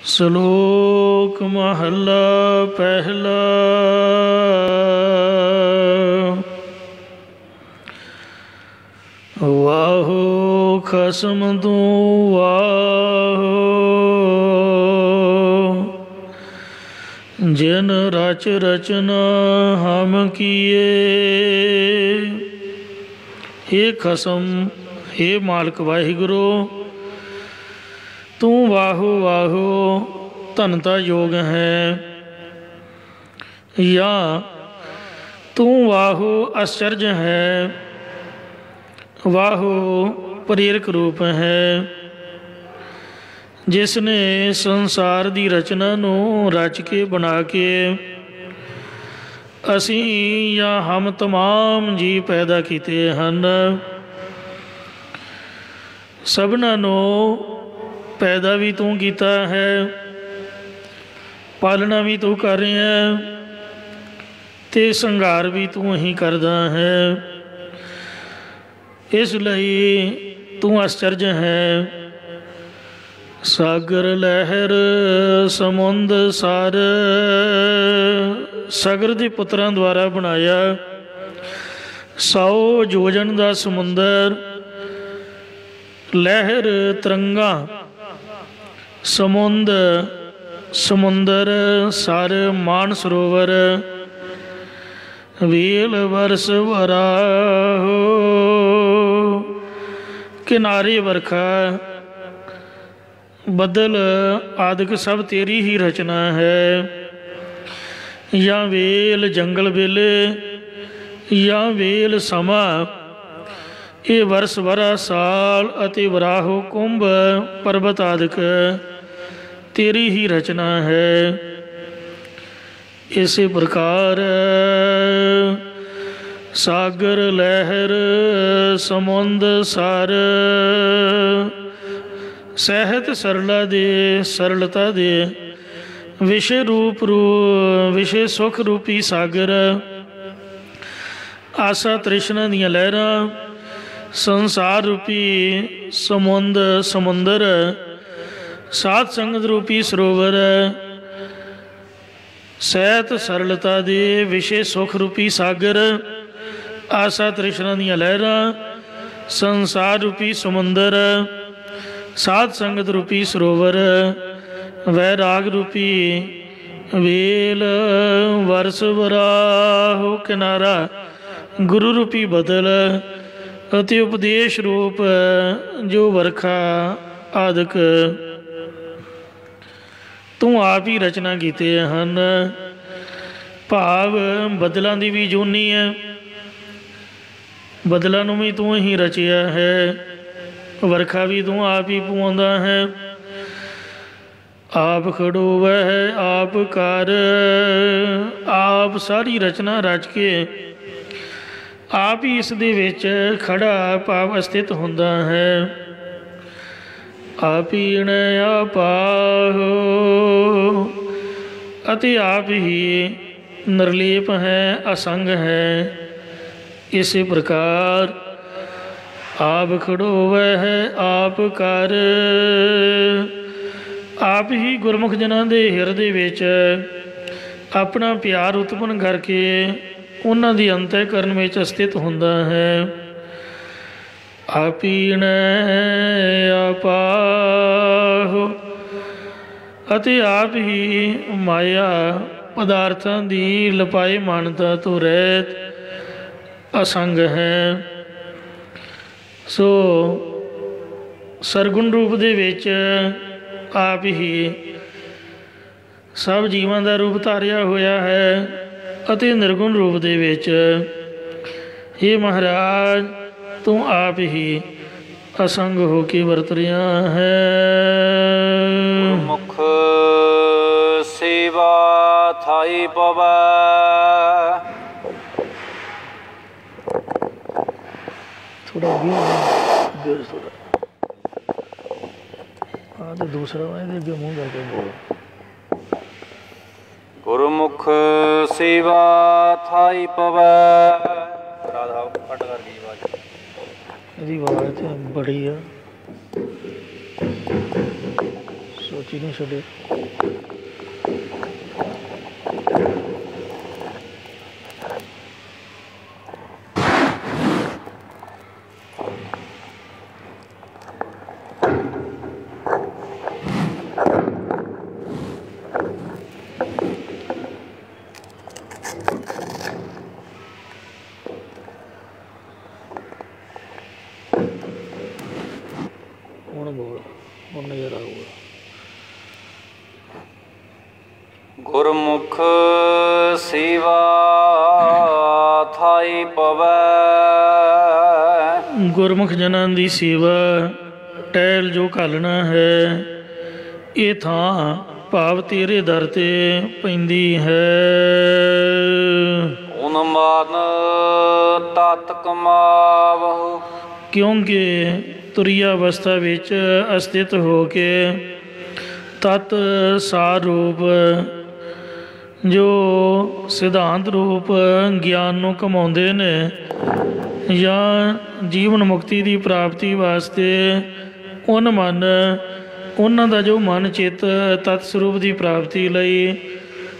ਸ਼ਲੋਕ ਮਹੱਲਾ ਪਹਿਲਾ। ਵਾਹੋ ਖਸਮ ਤੂੰ ਵਾਹੋ, ਜਿਨ ਰਚ ਰਚਨਾ ਹਮ ਕੀਏ। ਹੇ ਖਸਮ, ਹੇ ਮਾਲਕ ਵਾਹਿਗੁਰੂ, ਤੂੰ ਵਾਹੋ ਵਾਹੋ ਧਨਤਾ ਯੋਗ ਹੈ, ਜਾਂ ਤੂੰ ਵਾਹੋ ਅਸਚਰਜ ਹੈ। ਵਾਹੋ ਪ੍ਰੇਰਕ ਰੂਪ ਹੈ, ਜਿਸ ਨੇ ਸੰਸਾਰ ਦੀ ਰਚਨਾ ਨੂੰ ਰਚ ਕੇ ਬਣਾ ਕੇ ਅਸੀਂ ਜਾਂ ਹਮ ਤਮਾਮ ਜੀਅ ਪੈਦਾ ਕੀਤੇ ਹਨ। ਸਭਨਾਂ ਨੂੰ ਪੈਦਾ ਵੀ ਤੂੰ ਕੀਤਾ ਹੈ, ਪਾਲਣਾ ਵੀ ਤੂੰ ਕਰ ਰਿਹਾ ਹੈ, ਅਤੇ ਸੰਘਾਰ ਵੀ ਤੂੰ ਹੀ ਕਰਦਾ ਹੈ। ਇਸ ਲਈ ਤੂੰ ਅਸਚਰਜ ਹੈ। ਸਾਗਰ ਲਹਿਰ ਸਮੁੰਦ ਸਰ, ਸਾਗਰ ਦੇ ਪੁੱਤਰਾਂ ਦੁਆਰਾ ਬਣਾਇਆ 100 ਯੋਜਨ ਦਾ ਸਮੁੰਦਰ, ਲਹਿਰ ਤਰੰਗਾਂ, ਸਮੁੰਦ ਸਮੁੰਦਰ ਸਰ ਮਾਨ ਸਰੋਵਰ, ਵੇਲ ਵਰਸ ਵਰਾਹੋ, ਕਿਨਾਰੇ ਵਰਖਾ, ਬੱਦਲ ਆਦਿਕ ਸਭ ਤੇਰੀ ਹੀ ਰਚਨਾ ਹੈ। ਜਾਂ ਵੇਲ ਜੰਗਲ ਵੇਲੇ, ਜਾਂ ਵੇਲ ਸਮਾਂ, ਇਹ ਵਰਸ ਵਰਾ ਸਾਲ ਅਤੇ ਵਰਾਹੋ ਕੁੰਭ ਪਰਬਤ ਆਦਿਕ ਤੇਰੀ ਹੀ ਰਚਨਾ ਹੈ। ਇਸੇ ਪ੍ਰਕਾਰ ਸਾਗਰ ਲਹਿਰ ਸਮੁੰਦ ਸਰ, ਸਹਿਤ ਸਰਲਾ ਦੇ ਸਰਲਤਾ ਦੇ ਵਿਸ਼ੇ ਰੂਪ ਵਿਸ਼ੇ ਸੁਖ ਰੂਪੀ ਸਾਗਰ, ਆਸਾ ਤ੍ਰਿਸ਼ਨਾ ਦੀਆਂ ਲਹਿਰਾਂ, ਸੰਸਾਰ ਰੂਪੀ ਸਮੁੰਦ ਸਮੁੰਦਰ, ਸਾਧ ਸੰਗਤ ਰੂਪੀ ਸਰੋਵਰ, ਸਹਿਤ ਸਰਲਤਾ ਦੇ ਵਿਸ਼ੇ ਸੁਖ ਰੂਪੀ ਸਾਗਰ, ਆਸਾ ਤ੍ਰਿਸ਼ਨਾ ਦੀਆਂ ਲਹਿਰਾਂ, ਸੰਸਾਰ ਰੂਪੀ ਸਮੁੰਦਰ, ਸਾਧ ਸੰਗਤ ਰੂਪੀ ਸਰੋਵਰ, ਵੈਰਾਗ ਰੂਪੀ ਵੇਲ, ਵਰਸ ਵਰਾਹੋ ਕਿਨਾਰਾ, ਗੁਰੂ ਰੂਪੀ ਬਦਲ, ਅਤੇ ਉਪਦੇਸ਼ ਰੂਪ ਜੋ ਵਰਖਾ ਆਦਿਕ ਤੂੰ ਆਪ ਹੀ ਰਚਨਾ ਕੀਤੇ ਹਨ। ਭਾਵ ਬਦਲਾਂ ਦੀ ਵੀ ਜੂਨੀ ਹੈ, ਬਦਲਾਂ ਨੂੰ ਵੀ ਤੂੰ ਹੀ ਰਚਿਆ ਹੈ, ਵਰਖਾ ਵੀ ਤੂੰ ਆਪ ਹੀ ਪਵਾਉਂਦਾ ਹੈ। ਆਪ ਖੜੋਵੈ ਆਪ ਕਰ, ਆਪ ਸਾਰੀ ਰਚਨਾ ਰਚ ਕੇ ਆਪ ਹੀ ਇਸ ਦੇ ਵਿੱਚ ਖੜਾ ਭਾਵ ਅਸਥਿਤ ਹੁੰਦਾ ਹੈ। ਆਪ ਹੀ ਣੇ ਆਪਾਹੋ, ਅਤੇ ਆਪ ਹੀ ਨਿਰਲੇਪ ਹੈ, ਅਸੰਗ ਹੈ। ਇਸੇ ਪ੍ਰਕਾਰ ਆਪ ਖੜੋਵੈ ਹੈ ਆਪ ਕਰ, ਆਪ ਹੀ ਗੁਰਮੁਖ ਜਨਾਂ ਦੇ ਹਿਰਦੇ ਵਿੱਚ ਆਪਣਾ ਪਿਆਰ ਉਤਪੰਨ ਕਰਕੇ ਉਹਨਾਂ ਦੀ ਅੰਤःਕਰਨ ਵਿੱਚ ਸਥਿਤ ਹੁੰਦਾ ਹੈ। ਆਪੀਣੈ ਆਪਾਹੋ, ਅਤੇ ਆਪ ਹੀ ਮਾਇਆ ਪਦਾਰਥਾਂ ਦੀ ਲਪਾਏ ਮਾਨਤਾ ਤੋਂ ਰਹਿਤ ਅਸੰਗ ਹੈ। ਸੋ ਸਰਗੁਣ ਰੂਪ ਦੇ ਵਿੱਚ ਆਪ ਹੀ ਸਭ ਜੀਵਾਂ ਦਾ ਰੂਪ ਧਾਰਿਆ ਹੋਇਆ ਹੈ, ਅਤੇ ਨਿਰਗੁਣ ਰੂਪ ਦੇ ਵਿੱਚ ਹੇ ਮਹਾਰਾਜ ਤੂੰ ਆਪ ਹੀ ਅਸੰਗ ਹੋ ਕੇ ਵਰਤ ਰਿਹਾ ਹੈ। ਮੁਖ ਸੇਵਾ ਥਾਈ ਪਵੈ, ਥੋੜਾ ਥੋੜਾ ਆ ਤੇ ਦੂਸਰਾ ਇਹਦੇ ਅੱਗੇ ਮੂੰਹ ਕਰਕੇ ਬੋਲ। ਗੁਰਮੁਖ ਸੇਵਾ ਥਾਈ ਪਵੈ, ਰਾਧਾ ਕੱਟ ਕਰ ਗਈ ਆਵਾਜ਼, ਇਹਦੀ ਆਵਾਜ਼ ਤੇ ਬੜੀ ਆ। ਉੱਚੀ ਨਹੀਂ ਛੱਡੇ। ਹੁਣ ਬੋਲ, ਹੁਣ ਨਜ਼ਰ ਆਊਗਾ। ਗੁਰਮੁਖ ਸੇਵਾ ਥਾਈ ਪਵੈ। ਗੁਰਮੁਖ ਜਨਾਂ ਦੀ ਸੇਵਾ ਟਹਿਲ ਜੋ ਘਾਲਣਾ ਹੈ, ਇਹ ਥਾਂ ਭਾਵ ਤੇਰੇ ਦਰ 'ਤੇ ਪੈਂਦੀ ਹੈ। ਉਨਮਾਨ ਤਤ ਕਮਾਵਹੁ। ਕਿਉਂਕਿ ਤੁਰੀਆ ਅਵਸਥਾ ਵਿੱਚ ਅਸਥਿਤ ਹੋ ਕੇ ਤਤ ਸਾਰ ਰੂਪ ਜੋ ਸਿਧਾਂਤ ਰੂਪ ਗਿਆਨ ਨੂੰ ਕਮਾਉਂਦੇ ਨੇ, ਜਾਂ ਜੀਵਨ ਮੁਕਤੀ ਦੀ ਪ੍ਰਾਪਤੀ ਵਾਸਤੇ ਉਹਨਾਂ ਦਾ ਜੋ ਮਨ ਚਿੱਤ ਤਤ ਸਰੂਪ ਦੀ ਪ੍ਰਾਪਤੀ ਲਈ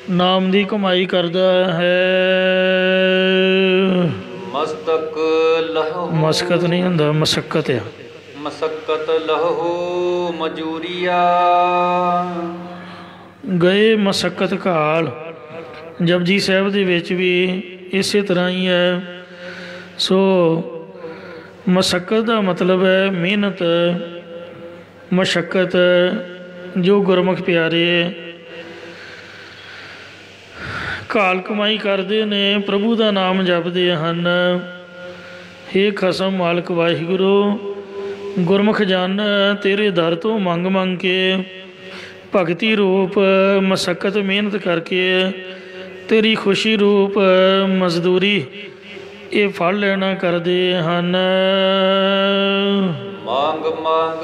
ਨਾਮ ਦੀ ਕਮਾਈ ਕਰਦਾ ਹੈ। ਮਸਤਕ ਲਹੂ। ਮਸਕਤ ਨਹੀਂ ਹੁੰਦਾ, ਮਸਕਤ ਆ। ਮਸਕਤ ਲਹੂ ਮਜੂਰੀਆ। ਗਏ ਮਸਕਤ ਕਾਲ। ਜਪਜੀ ਸਾਹਿਬ ਦੇ ਵਿੱਚ ਵੀ ਇਸੇ ਤਰ੍ਹਾਂ ਹੀ ਹੈ। ਸੋ ਮਸਕਤ ਦਾ ਮਤਲਬ ਹੈ ਮਿਹਨਤ, ਮਸ਼ੱਕਤ। ਜੋ ਗੁਰਮੁਖ ਪਿਆਰੇ ਕਾਲ ਕਮਾਈ ਕਰਦੇ ਨੇ, ਪ੍ਰਭੂ ਦਾ ਨਾਮ ਜਪਦੇ ਹਨ। ਹੇ ਖਸਮ ਮਾਲਕ ਵਾਹਿਗੁਰੂ, ਗੁਰਮੁਖ ਜਨ ਤੇਰੇ ਦਰ ਤੋਂ ਮੰਗ ਮੰਗ ਕੇ ਭਗਤੀ ਰੂਪ ਮਸ਼ੱਕਤ ਮਿਹਨਤ ਕਰਕੇ ਤੇਰੀ ਖੁਸ਼ੀ ਰੂਪ ਮਜ਼ਦੂਰੀ ਇਹ ਫਲ ਲੈਣਾ ਕਰਦੇ ਹਨ। ਮੰਗ ਮੰਗ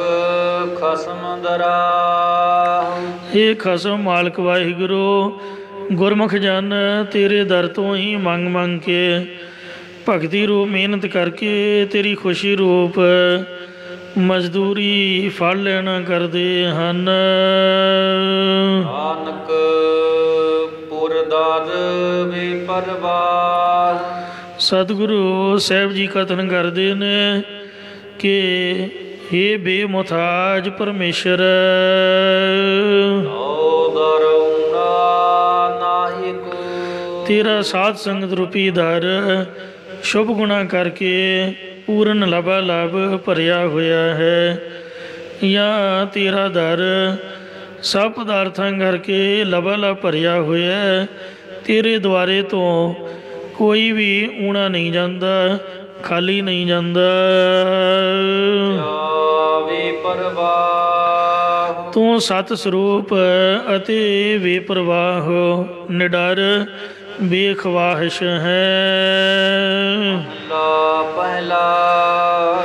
ਖਸਮ ਦਰਾ। ਇਹ ਖਸਮ ਮਾਲਕ ਵਾਹਿਗੁਰੂ, ਗੁਰਮੁਖ ਜਨ ਤੇਰੇ ਦਰ ਤੋਂ ਹੀ ਮੰਗ ਮੰਗ ਕੇ ਭਗਤੀ ਰੂਪ ਮਿਹਨਤ ਕਰਕੇ ਤੇਰੀ ਖੁਸ਼ੀ ਰੂਪ ਮਜ਼ਦੂਰੀ ਫਲ ਲੈਣਾ ਕਰਦੇ ਹਨ। ਨਾਨਕ ਪੁਰਦਾਦ ਬੇਪਰਵਾਹ। ਸਤਿਗੁਰੂ ਸਾਹਿਬ ਜੀ ਕਥਨ ਕਰਦੇ ਨੇ ਕਿ ਹੇ ਬੇਮੁਹਤਾਜ ਪਰਮੇਸ਼ਰ, ਤੇਰਾ ਸਾਧ ਸੰਗਤ ਰੂਪੀ ਦਰ ਸ਼ੁਭ ਗੁਣਾ ਕਰਕੇ ਪੂਰਨ ਲਬਾ ਲਬ ਭਰਿਆ ਹੋਇਆ ਹੈ, ਜਾਂ ਤੇਰਾ ਦਰ ਸਭ ਪਦਾਰਥਾਂ ਕਰਕੇ ਲਬਾ ਲਬ ਭਰਿਆ ਹੋਇਆ। ਤੇਰੇ ਦੁਆਰੇ ਤੋਂ ਕੋਈ ਵੀ ਊਣਾ ਨਹੀਂ ਜਾਂਦਾ, ਖਾਲੀ ਨਹੀਂ ਜਾਂਦਾ। ਤੂੰ ਸਤ ਸਰੂਪ ਅਤੇ ਬੇਪਰਵਾਹ ਨਿਡਰ ਬੇਖਵਾਹਿਸ਼ ਹੈ।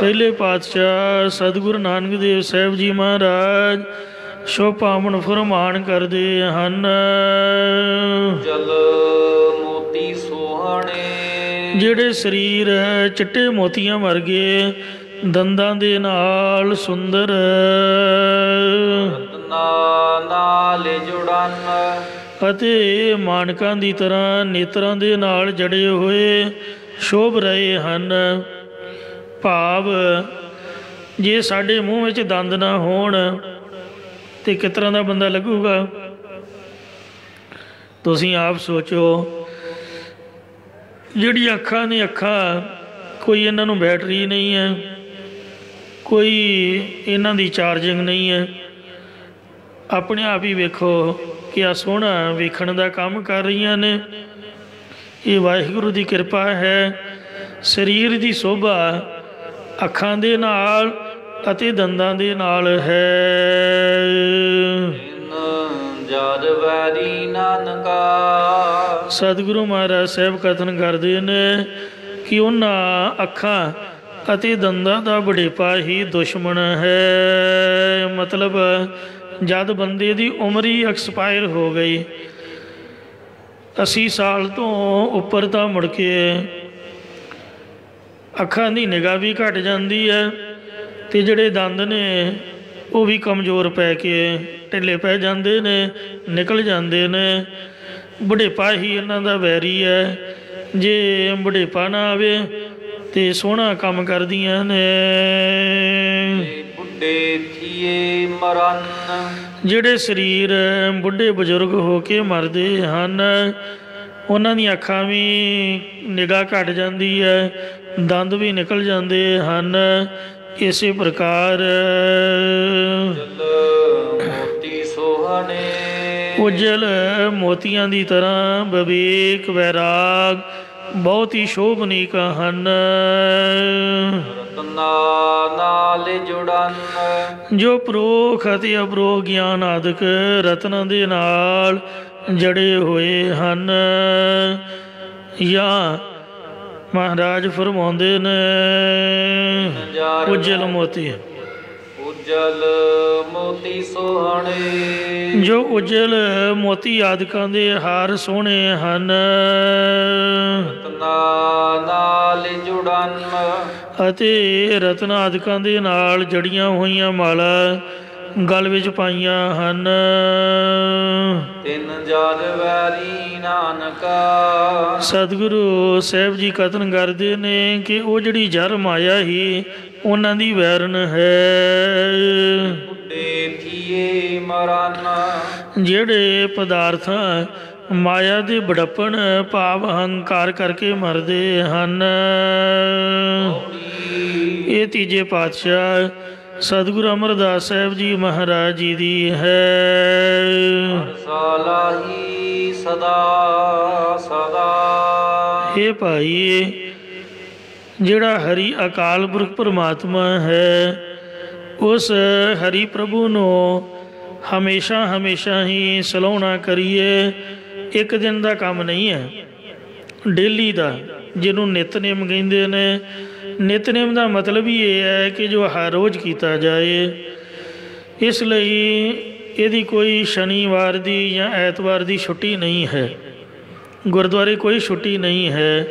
ਪਹਿਲੇ ਪਾਤਸ਼ਾਹ ਸਤਿਗੁਰੂ ਨਾਨਕ ਦੇਵ ਸਾਹਿਬ ਜੀ ਮਹਾਰਾਜ ਸ਼ੋ ਪਾਵਨ ਫਰਮਾਨ ਕਰਦੇ ਹਨ। ਜਲ ਮੋਤੀ ਸੋਹਣੇ। ਜਿਹੜੇ ਸਰੀਰ ਚਿੱਟੇ ਮੋਤੀਆਂ ਵਰਗੇ ਦੰਦਾਂ ਦੇ ਨਾਲ ਸੁੰਦਰ ਨਾਲ ਜੁੜਨ ਅਤੇ ਮਾਨਕਾਂ ਦੀ ਤਰ੍ਹਾਂ ਨੇਤਰਾਂ ਦੇ ਨਾਲ ਜੜੇ ਹੋਏ ਸ਼ੋਭ ਰਹੇ ਹਨ। ਭਾਵ ਜੇ ਸਾਡੇ ਮੂੰਹ ਵਿੱਚ ਦੰਦ ਨਾ ਹੋਣ ਤੇ ਕਿਸ ਤਰ੍ਹਾਂ ਦਾ ਬੰਦਾ ਲੱਗੂਗਾ? ਤੁਸੀਂ ਆਪ ਸੋਚੋ। ਜਿਹੜੀ ਅੱਖਾਂ ਨੇ, ਅੱਖਾਂ ਕੋਈ ਇਹਨਾਂ ਨੂੰ ਬੈਟਰੀ ਨਹੀਂ ਹੈ, ਕੋਈ ਇਹਨਾਂ ਦੀ ਚਾਰਜਿੰਗ ਨਹੀਂ ਹੈ। ਆਪਣੇ ਆਪ ਹੀ ਵੇਖੋ ਕਿ ਆ ਸੋਹਣਾ ਵੇਖਣ ਦਾ ਕੰਮ ਕਰ ਰਹੀਆਂ ਨੇ। ਇਹ ਵਾਹਿਗੁਰੂ ਦੀ ਕਿਰਪਾ ਹੈ। ਸਰੀਰ ਦੀ ਸ਼ੋਭਾ ਅੱਖਾਂ ਦੇ ਨਾਲ ਅਤੇ ਦੰਦਾਂ ਦੇ ਨਾਲ ਹੈ। ਜਦ ਵੈਰੀ ਨਾਨਕਾ। ਸਤਿਗੁਰੂ ਮਹਾਰਾਜ ਸਾਹਿਬ ਕਥਨ ਕਰਦੇ ਨੇ ਕਿ ਉਹਨਾਂ ਅੱਖਾਂ ਅਤੇ ਦੰਦਾਂ ਦਾ ਵਡੇਪਾ ਹੀ ਦੁਸ਼ਮਣ ਹੈ। ਮਤਲਬ ਜਦ ਬੰਦੇ ਦੀ ਉਮਰ ਹੀ ਐਕਸਪਾਇਰ ਹੋ ਗਈ, 80 ਸਾਲ ਤੋਂ ਉੱਪਰ, ਤਾਂ ਮੁੜ ਕੇ ਅੱਖਾਂ ਦੀ ਨਿਗਾਹ ਵੀ ਘਟ ਜਾਂਦੀ ਹੈ, ਅਤੇ ਜਿਹੜੇ ਦੰਦ ਨੇ ਉਹ ਵੀ ਕਮਜ਼ੋਰ ਪੈ ਕੇ ਢਿੱਲੇ ਪੈ ਜਾਂਦੇ ਨੇ, ਨਿਕਲ ਜਾਂਦੇ ਨੇ। ਬੁਢੇਪਾ ਹੀ ਇਹਨਾਂ ਦਾ ਵੈਰੀ ਹੈ। ਜੇ ਬੁਢੇਪਾ ਨਾ ਆਵੇ ਤੇ ਸੋਹਣਾ ਕੰਮ ਕਰਦੀਆਂ ਨੇ। ਬੁੱਢੇ ਥੀਏ ਮਰਨ, ਜਿਹੜੇ ਸਰੀਰ ਬੁੱਢੇ ਬਜ਼ੁਰਗ ਹੋ ਕੇ ਮਰਦੇ ਹਨ ਉਹਨਾਂ ਦੀਆਂ ਅੱਖਾਂ ਵੀ ਨਿਗਾਹ ਘੱਟ ਜਾਂਦੀ ਹੈ, ਦੰਦ ਵੀ ਨਿਕਲ ਜਾਂਦੇ ਹਨ। ਇਸੇ ਪ੍ਰਕਾਰ ਮੋਤੀ ਸੋਹਣੇ, ਉਜਲ ਮੋਤੀਆਂ ਦੀ ਤਰ੍ਹਾਂ ਵਿਵੇਕ ਵੈਰਾਗ ਬਹੁਤ ਹੀ ਸ਼ੋਭਨੀਕ ਹਨ। ਰਤਨਾ ਨਾਲ ਜੁੜਨ, ਜੋ ਪ੍ਰੋਖ ਅਤੇ ਅਪਰੋਖ ਗਿਆਨ ਆਦਿਕ ਰਤਨਾਂ ਦੇ ਨਾਲ ਜੜੇ ਹੋਏ ਹਨ। ਜਾਂ ਮਹਾਰਾਜ ਫਰਮਾਉਂਦੇ ਨੇ ਉਜਲ ਮੋਤੀ, ਉਜਲ ਮੋਤੀ ਸੋਹਣੇ, ਜੋ ਉਜਲ ਮੋਤੀ ਆਦਿਕਾਂ ਦੇ ਹਾਰ ਸੋਹਣੇ ਹਨ। ਰਤਨਾ ਨਾਲ ਜੁੜਨ, ਅਤੇ ਰਤਨ ਆਦਿਕਾਂ ਦੇ ਨਾਲ ਜੜੀਆਂ ਹੋਈਆਂ ਮਾਲਾ ਗਲ ਵਿੱਚ ਪਾਈਆਂ ਹਨ। ਤਿੰਨ ਜਦ ਵੈਰੀ ਨਾਨਕਾ, ਸਤਿਗੁਰੂ ਸਾਹਿਬ ਜੀ ਕਥਨ ਕਰਦੇ ਨੇ ਕਿ ਉਹ ਜਿਹੜੀ ਜਰ ਮਾਇਆ ਹੀ ਉਹਨਾਂ ਦੀ ਵੈਰਨ ਹੈ। ਬੁੱਢੇ ਥੀਏ ਮਰਨ, ਜਿਹੜੇ ਪਦਾਰਥਾਂ ਮਾਇਆ ਦੇ ਬੜੱਪਣ ਭਾਵ ਹੰਕਾਰ ਕਰਕੇ ਮਰਦੇ ਹਨ। ਇਹ ਤੀਜੇ ਪਾਤਸ਼ਾਹ ਸਤਿਗੁਰੂ ਅਮਰਦਾਸ ਸਾਹਿਬ ਜੀ ਮਹਾਰਾਜ ਜੀ ਦੀ ਹੈ। ਸਾਲਾਹੀ ਸਦਾ ਸਦਾ, ਇਹ ਭਾਈ ਜਿਹੜਾ ਹਰੀ ਅਕਾਲ ਪੁਰਖ ਪਰਮਾਤਮਾ ਹੈ ਉਸ ਹਰੀ ਪ੍ਰਭੂ ਨੂੰ ਹਮੇਸ਼ਾ ਹਮੇਸ਼ਾ ਹੀ ਸਲਾਹੁਣਾ ਕਰੀਏ। ਇੱਕ ਦਿਨ ਦਾ ਕੰਮ ਨਹੀਂ ਹੈ, ਡੇਲੀ ਦਾ, ਜਿਹਨੂੰ ਨਿਤਨੇਮ ਕਹਿੰਦੇ ਨੇ। ਨਿਤਨੇਮ ਦਾ ਮਤਲਬ ਹੀ ਇਹ ਹੈ ਕਿ ਜੋ ਹਰ ਰੋਜ਼ ਕੀਤਾ ਜਾਏ। ਇਸ ਲਈ ਇਹਦੀ ਕੋਈ ਸ਼ਨੀਵਾਰ ਦੀ ਜਾਂ ਐਤਵਾਰ ਦੀ ਛੁੱਟੀ ਨਹੀਂ ਹੈ, ਗੁਰਦੁਆਰੇ ਕੋਈ ਛੁੱਟੀ ਨਹੀਂ ਹੈ।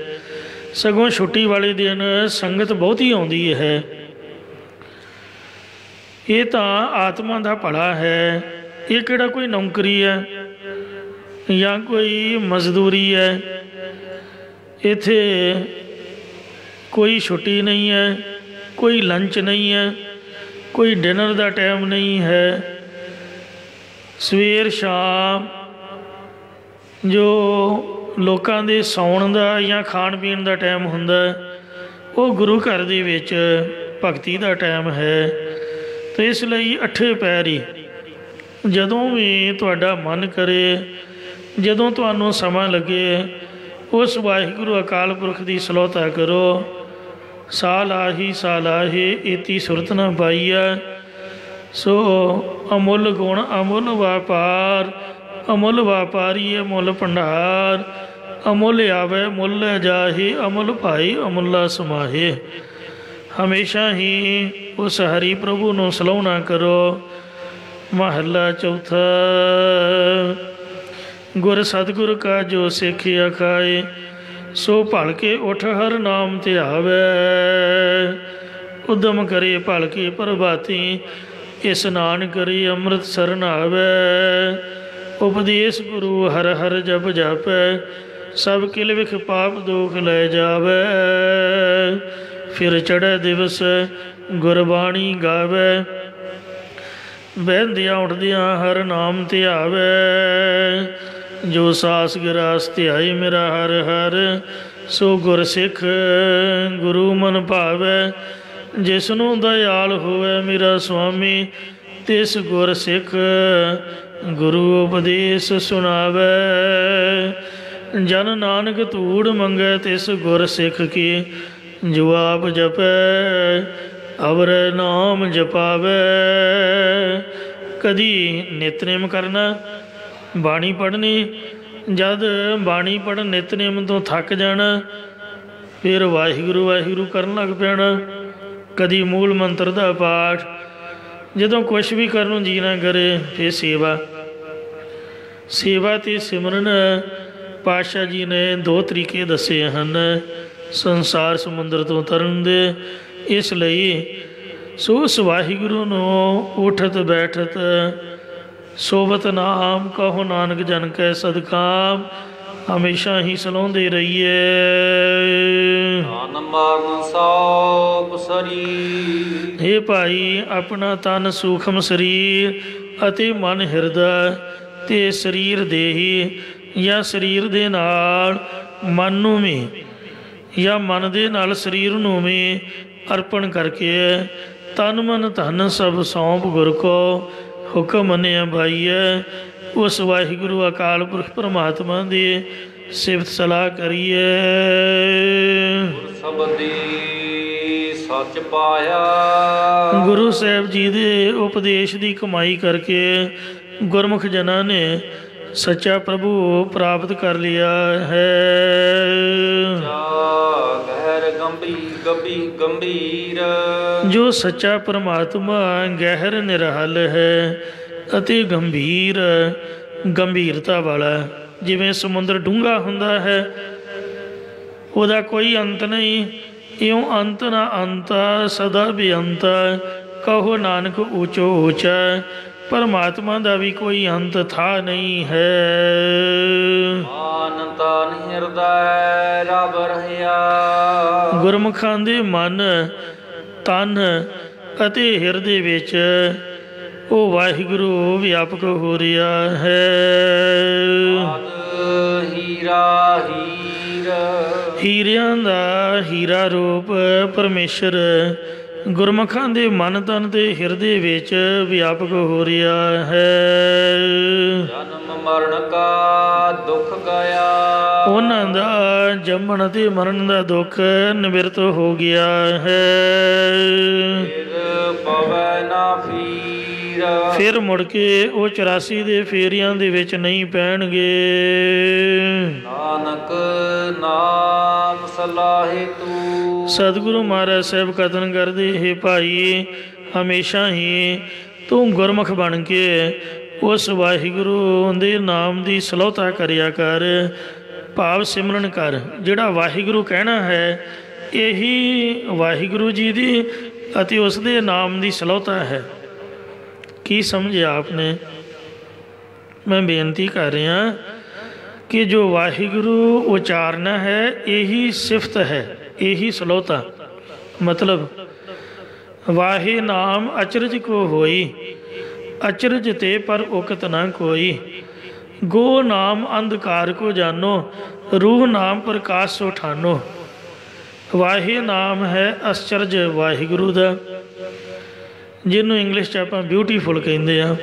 ਸਗੋਂ ਛੁੱਟੀ ਵਾਲੇ ਦਿਨ ਸੰਗਤ ਬਹੁਤੀ ਆਉਂਦੀ ਹੈ। ਇਹ ਤਾਂ ਆਤਮਾ ਦਾ ਭਲਾ ਹੈ। ਇਹ ਕਿਹੜਾ ਕੋਈ ਨੌਕਰੀ ਹੈ ਜਾਂ ਕੋਈ ਮਜ਼ਦੂਰੀ ਹੈ। ਇੱਥੇ ਕੋਈ ਛੁੱਟੀ ਨਹੀਂ ਹੈ, ਕੋਈ ਲੰਚ ਨਹੀਂ ਹੈ, ਕੋਈ ਡਿਨਰ ਦਾ ਟਾਈਮ ਨਹੀਂ ਹੈ। ਸਵੇਰ ਸ਼ਾਮ ਜੋ ਲੋਕਾਂ ਦੇ ਸੌਣ ਦਾ ਜਾਂ ਖਾਣ ਪੀਣ ਦਾ ਟਾਈਮ ਹੁੰਦਾ ਉਹ ਗੁਰੂ ਘਰ ਦੇ ਵਿੱਚ ਭਗਤੀ ਦਾ ਟਾਈਮ ਹੈ। ਅਤੇ ਇਸ ਲਈ ਅੱਠੇ ਪੈਰ ਹੀ ਜਦੋਂ ਵੀ ਤੁਹਾਡਾ ਮਨ ਕਰੇ, ਜਦੋਂ ਤੁਹਾਨੂੰ ਸਮਾਂ ਲੱਗੇ, ਉਸ ਵਾਹਿਗੁਰੂ ਅਕਾਲ ਪੁਰਖ ਦੀ ਸਲੋਤਾ ਕਰੋ। ਸਾਲ ਆਹੇ ਏਤੀ ਸੁਰਤ ਨਾ ਪਾਈਆ, ਸੋ ਅਮੁੱਲ ਗੁਣ ਅਮੁੱਲ ਵਾਪਾਰ, ਅਮੁੱਲ ਵਾਪਾਰੀ ਅਮੁੱਲ ਭੰਡਾਰ, ਅਮੁੱਲ ਆਵੇ ਮੁੱਲ ਜਾਹੇ, ਅਮੁੱਲ ਭਾਈ ਅਮੁੱਲਾ ਸਮਾਹੇ। ਹਮੇਸ਼ਾ ਹੀ ਉਸ ਹਰੀ ਪ੍ਰਭੂ ਨੂੰ ਸਲਾਹੁਣਾ ਕਰੋ। ਮਹੱਲਾ ਚੌਥਾ। ਗੁਰ ਸਤਿਗੁਰ ਕਾ ਜੋ ਸਿੱਖਿਆ ਖਾਏ, ਸੋ ਭਲ ਕੇ ਉਠ ਹਰ ਨਾਮ ਧਿਆਵੈ। ਉਦਮ ਕਰੇ ਭਲ ਕੇ ਪ੍ਰਭਾਤੀ, ਇਸਨਾਨ ਕਰੇ ਅੰਮ੍ਰਿਤ ਸਰਨ ਆਵੈ। ਉਪਦੇਸ਼ ਗੁਰੂ ਹਰ ਹਰ ਜਪ ਜਾਪੈ, ਸਭ ਕਿਲ ਵਿਖ ਪਾਪ ਦੋਖ ਲੈ ਜਾਵੈ। ਫਿਰ ਚੜ੍ਹੈ ਦਿਵਸ ਗੁਰਬਾਣੀ ਗਾਵੈ, ਬਹਿੰਦਿਆਂ ਉੱਠਦਿਆਂ ਹਰ ਨਾਮ ਧਿਆਵੈ। ਜੋ ਸਾਸ ਗਿਰਾਸ ਧਿਆਏ ਮੇਰਾ ਹਰ ਹਰ, ਸੋ ਗੁਰ ਸਿੱਖ ਗੁਰੂ ਮਨ ਭਾਵੈ। ਜਿਸ ਨੂੰ ਦਇਆਲ ਹੋਵੇ ਮੇਰਾ ਸੁਆਮੀ, ਤਿਸ ਗੁਰ ਸਿੱਖ ਗੁਰੂ ਉਪਦੇਸ਼ ਸੁਣਾਵੈ। ਜਨ ਨਾਨਕ ਧੂੜ ਮੰਗੈ ਤਿਸ ਗੁਰ ਸਿੱਖ ਕੀ, ਜੋ ਆਪ ਜਪੈ ਅਵਰ ਨਾਮ ਜਪਾਵੈ। ਕਦੀ ਨਿਤਨੇਮ ਕਰਨਾ, ਬਾਣੀ ਪੜ੍ਹਨੀ। ਜਦ ਬਾਣੀ ਪੜ੍ਹਨ ਨਿਤਨੇਮ ਤੋਂ ਥੱਕ ਜਾਣਾ, ਫਿਰ ਵਾਹਿਗੁਰੂ ਵਾਹਿਗੁਰੂ ਕਰਨ ਲੱਗ ਪੈਣਾ। ਕਦੀ ਮੂਲ ਮੰਤਰ ਦਾ ਪਾਠ। ਜਦੋਂ ਕੁਛ ਵੀ ਕਰਨ ਨੂੰ ਜੀ ਨਾ ਕਰੇ, ਫਿਰ ਸੇਵਾ। ਸੇਵਾ ਅਤੇ ਸਿਮਰਨ ਪਾਤਸ਼ਾਹ ਜੀ ਨੇ ਦੋ ਤਰੀਕੇ ਦੱਸੇ ਹਨ ਸੰਸਾਰ ਸਮੁੰਦਰ ਤੋਂ ਤਰਨ ਦੇ। ਇਸ ਲਈ ਸੋ ਉਸ ਵਾਹਿਗੁਰੂ ਨੂੰ ਉਠਤ ਬੈਠਤ ਸੋਵਤ ਨਾਮ ਕਹੋ ਨਾਨਕ ਜਨ ਕੈ ਸਦਕਾਮ ਹਮੇਸ਼ਾ ਹੀ ਸਲਾਉਂਦੇ ਰਹੀਏ। ਧਨ ਮਰਨ ਸੌ ਸਰੀਰ। ਹੇ ਭਾਈ, ਆਪਣਾ ਤਨ ਸੂਖਮ ਸਰੀਰ ਅਤੇ ਮਨ ਹਿਰਦਾ ਤੇ ਸਰੀਰ ਦੇਹੀ ਜਾਂ ਸਰੀਰ ਦੇ ਨਾਲ ਮਨ ਨੂੰ ਵੀ ਜਾਂ ਮਨ ਦੇ ਨਾਲ ਸਰੀਰ ਨੂੰ ਵੀ ਅਰਪਣ ਕਰਕੇ ਤਨ ਮਨ ਧਨ ਸਭ ਸੌਂਪ ਗੁਰ ਕੋ ਹੁਕਮ ਮੰਨਿਆ ਭਾਈਏ। ਉਸ ਵਾਹਿਗੁਰੂ ਅਕਾਲ ਪੁਰਖ ਪਰਮਾਤਮਾ ਦੀ ਸਿਫਤ ਸਲਾਹ ਕਰੀਏ। ਸਬਦੀ ਸੱਚ ਪਾਇਆ। ਗੁਰੂ ਸਾਹਿਬ ਜੀ ਦੇ ਉਪਦੇਸ਼ ਦੀ ਕਮਾਈ ਕਰਕੇ ਗੁਰਮੁਖ ਜਨਾਂ ਨੇ ਸੱਚਾ ਪ੍ਰਭੂ ਪ੍ਰਾਪਤ ਕਰ ਲਿਆ ਹੈ। ਗਹਿਰ ਗੰਭੀਰ ਜੋ ਸੱਚਾ ਪਰਮਾਤਮਾ ਗਹਿਰ ਨਿਰਹਲ ਹੈ ਅਤੇ ਗੰਭੀਰਤਾ ਵਾਲਾ, ਜਿਵੇਂ ਸਮੁੰਦਰ ਡੂੰਘਾ ਹੁੰਦਾ ਹੈ, ਉਹਦਾ ਕੋਈ ਅੰਤ ਨਹੀਂ, ਇਉਂ ਅੰਤ ਨਾ ਅੰਤਾ ਸਦਾ ਬੇਅੰਤ ਕਹੋ ਨਾਨਕ ਊਚੋ ਊਚਾ। ਪਰਮਾਤਮਾ ਦਾ ਵੀ ਕੋਈ ਅੰਤ ਥਾ ਨਹੀਂ ਹੈ। ਮਨ ਤਨ ਹਿਰਦੈ ਰਬ ਰਹਿਆ। ਗੁਰਮੁਖਾਂ ਦੇ ਮਨ ਤਨ ਅਤੇ ਹਿਰਦੇ ਵਿੱਚ ਉਹ ਵਾਹਿਗੁਰੂ ਵਿਆਪਕ ਹੋ ਰਿਹਾ ਹੈ। ਹੀਰਿਆਂ ਦਾ ਹੀਰਾ ਰੂਪ ਪਰਮੇਸ਼ਰ ਗੁਰਮੁਖਾਂ ਦੇ ਮਨ ਤਨ ਤੇ ਹਿਰਦੇ ਵਿੱਚ ਵਿਆਪਕ ਹੋ ਰਿਹਾ ਹੈ। ਜਨਮ ਮਰਨ ਕਾ ਦੁੱਖ ਗਿਆ। ਉਹਨਾਂ ਦਾ ਜੰਮਣ ਅਤੇ ਮਰਨ ਦਾ ਦੁੱਖ ਨਿਵਰਤ ਹੋ ਗਿਆ ਹੈ। ਪਵੈ ਨਾ ਫਿਰ ਮੁੜ ਕੇ ਉਹ 84 ਦੇ ਫੇਰਿਆਂ ਦੇ ਵਿੱਚ ਨਹੀਂ ਪੈਣਗੇ। ਨਾਨਕ ਨਾਮ ਸਲਾਹੇ ਤੂੰ। ਸਤਿਗੁਰੂ ਮਹਾਰਾਜ ਸਾਹਿਬ ਕਥਨ ਕਰਦੇ, ਹੇ ਭਾਈ, ਹਮੇਸ਼ਾ ਹੀ ਤੂੰ ਗੁਰਮੁਖ ਬਣ ਕੇ ਉਸ ਵਾਹਿਗੁਰੂ ਦੇ ਨਾਮ ਦੀ ਸਲੋਤਾ ਕਰਿਆ ਕਰ, ਭਾਵ ਸਿਮਰਨ ਕਰ। ਜਿਹੜਾ ਵਾਹਿਗੁਰੂ ਕਹਿਣਾ ਹੈ ਇਹੀ ਵਾਹਿਗੁਰੂ ਜੀ ਦੀ ਅਤੇ ਉਸ ਦੇ ਨਾਮ ਦੀ ਸਲੋਤਾ ਹੈ। ਕੀ ਸਮਝਿਆ ਆਪਨੇ? ਮੈਂ ਬੇਨਤੀ ਕਰ ਰਿਹਾ ਕਿ ਜੋ ਵਾਹਿਗੁਰੂ ਉਚਾਰਨਾ ਹੈ ਇਹੀ ਸਿਫਤ ਹੈ, ਇਹੀ ਸਲੋਤਾ। ਮਤਲਬ ਵਾਹੇ ਨਾਮ ਅਚਰਜ ਕੋ ਹੋਈ, ਅਚਰਜ ਤੇ ਪਰ ਉਕਤ ਨਾ ਕੋਈ। ਗੋ ਨਾਮ ਅੰਧਕਾਰ ਕੋ ਜਾਨੋ, ਰੂਹ ਨਾਮ ਪ੍ਰਕਾਸ਼ ਸੋ ਠਾਨੋ। ਵਾਹੇ ਨਾਮ ਹੈ ਅਚਰਜ ਵਾਹਿਗੁਰੂ ਦਾ, ਜਿਹਨੂੰ ਇੰਗਲਿਸ਼ 'ਚ ਆਪਾਂ ਬਿਊਟੀਫੁਲ ਕਹਿੰਦੇ ਆ,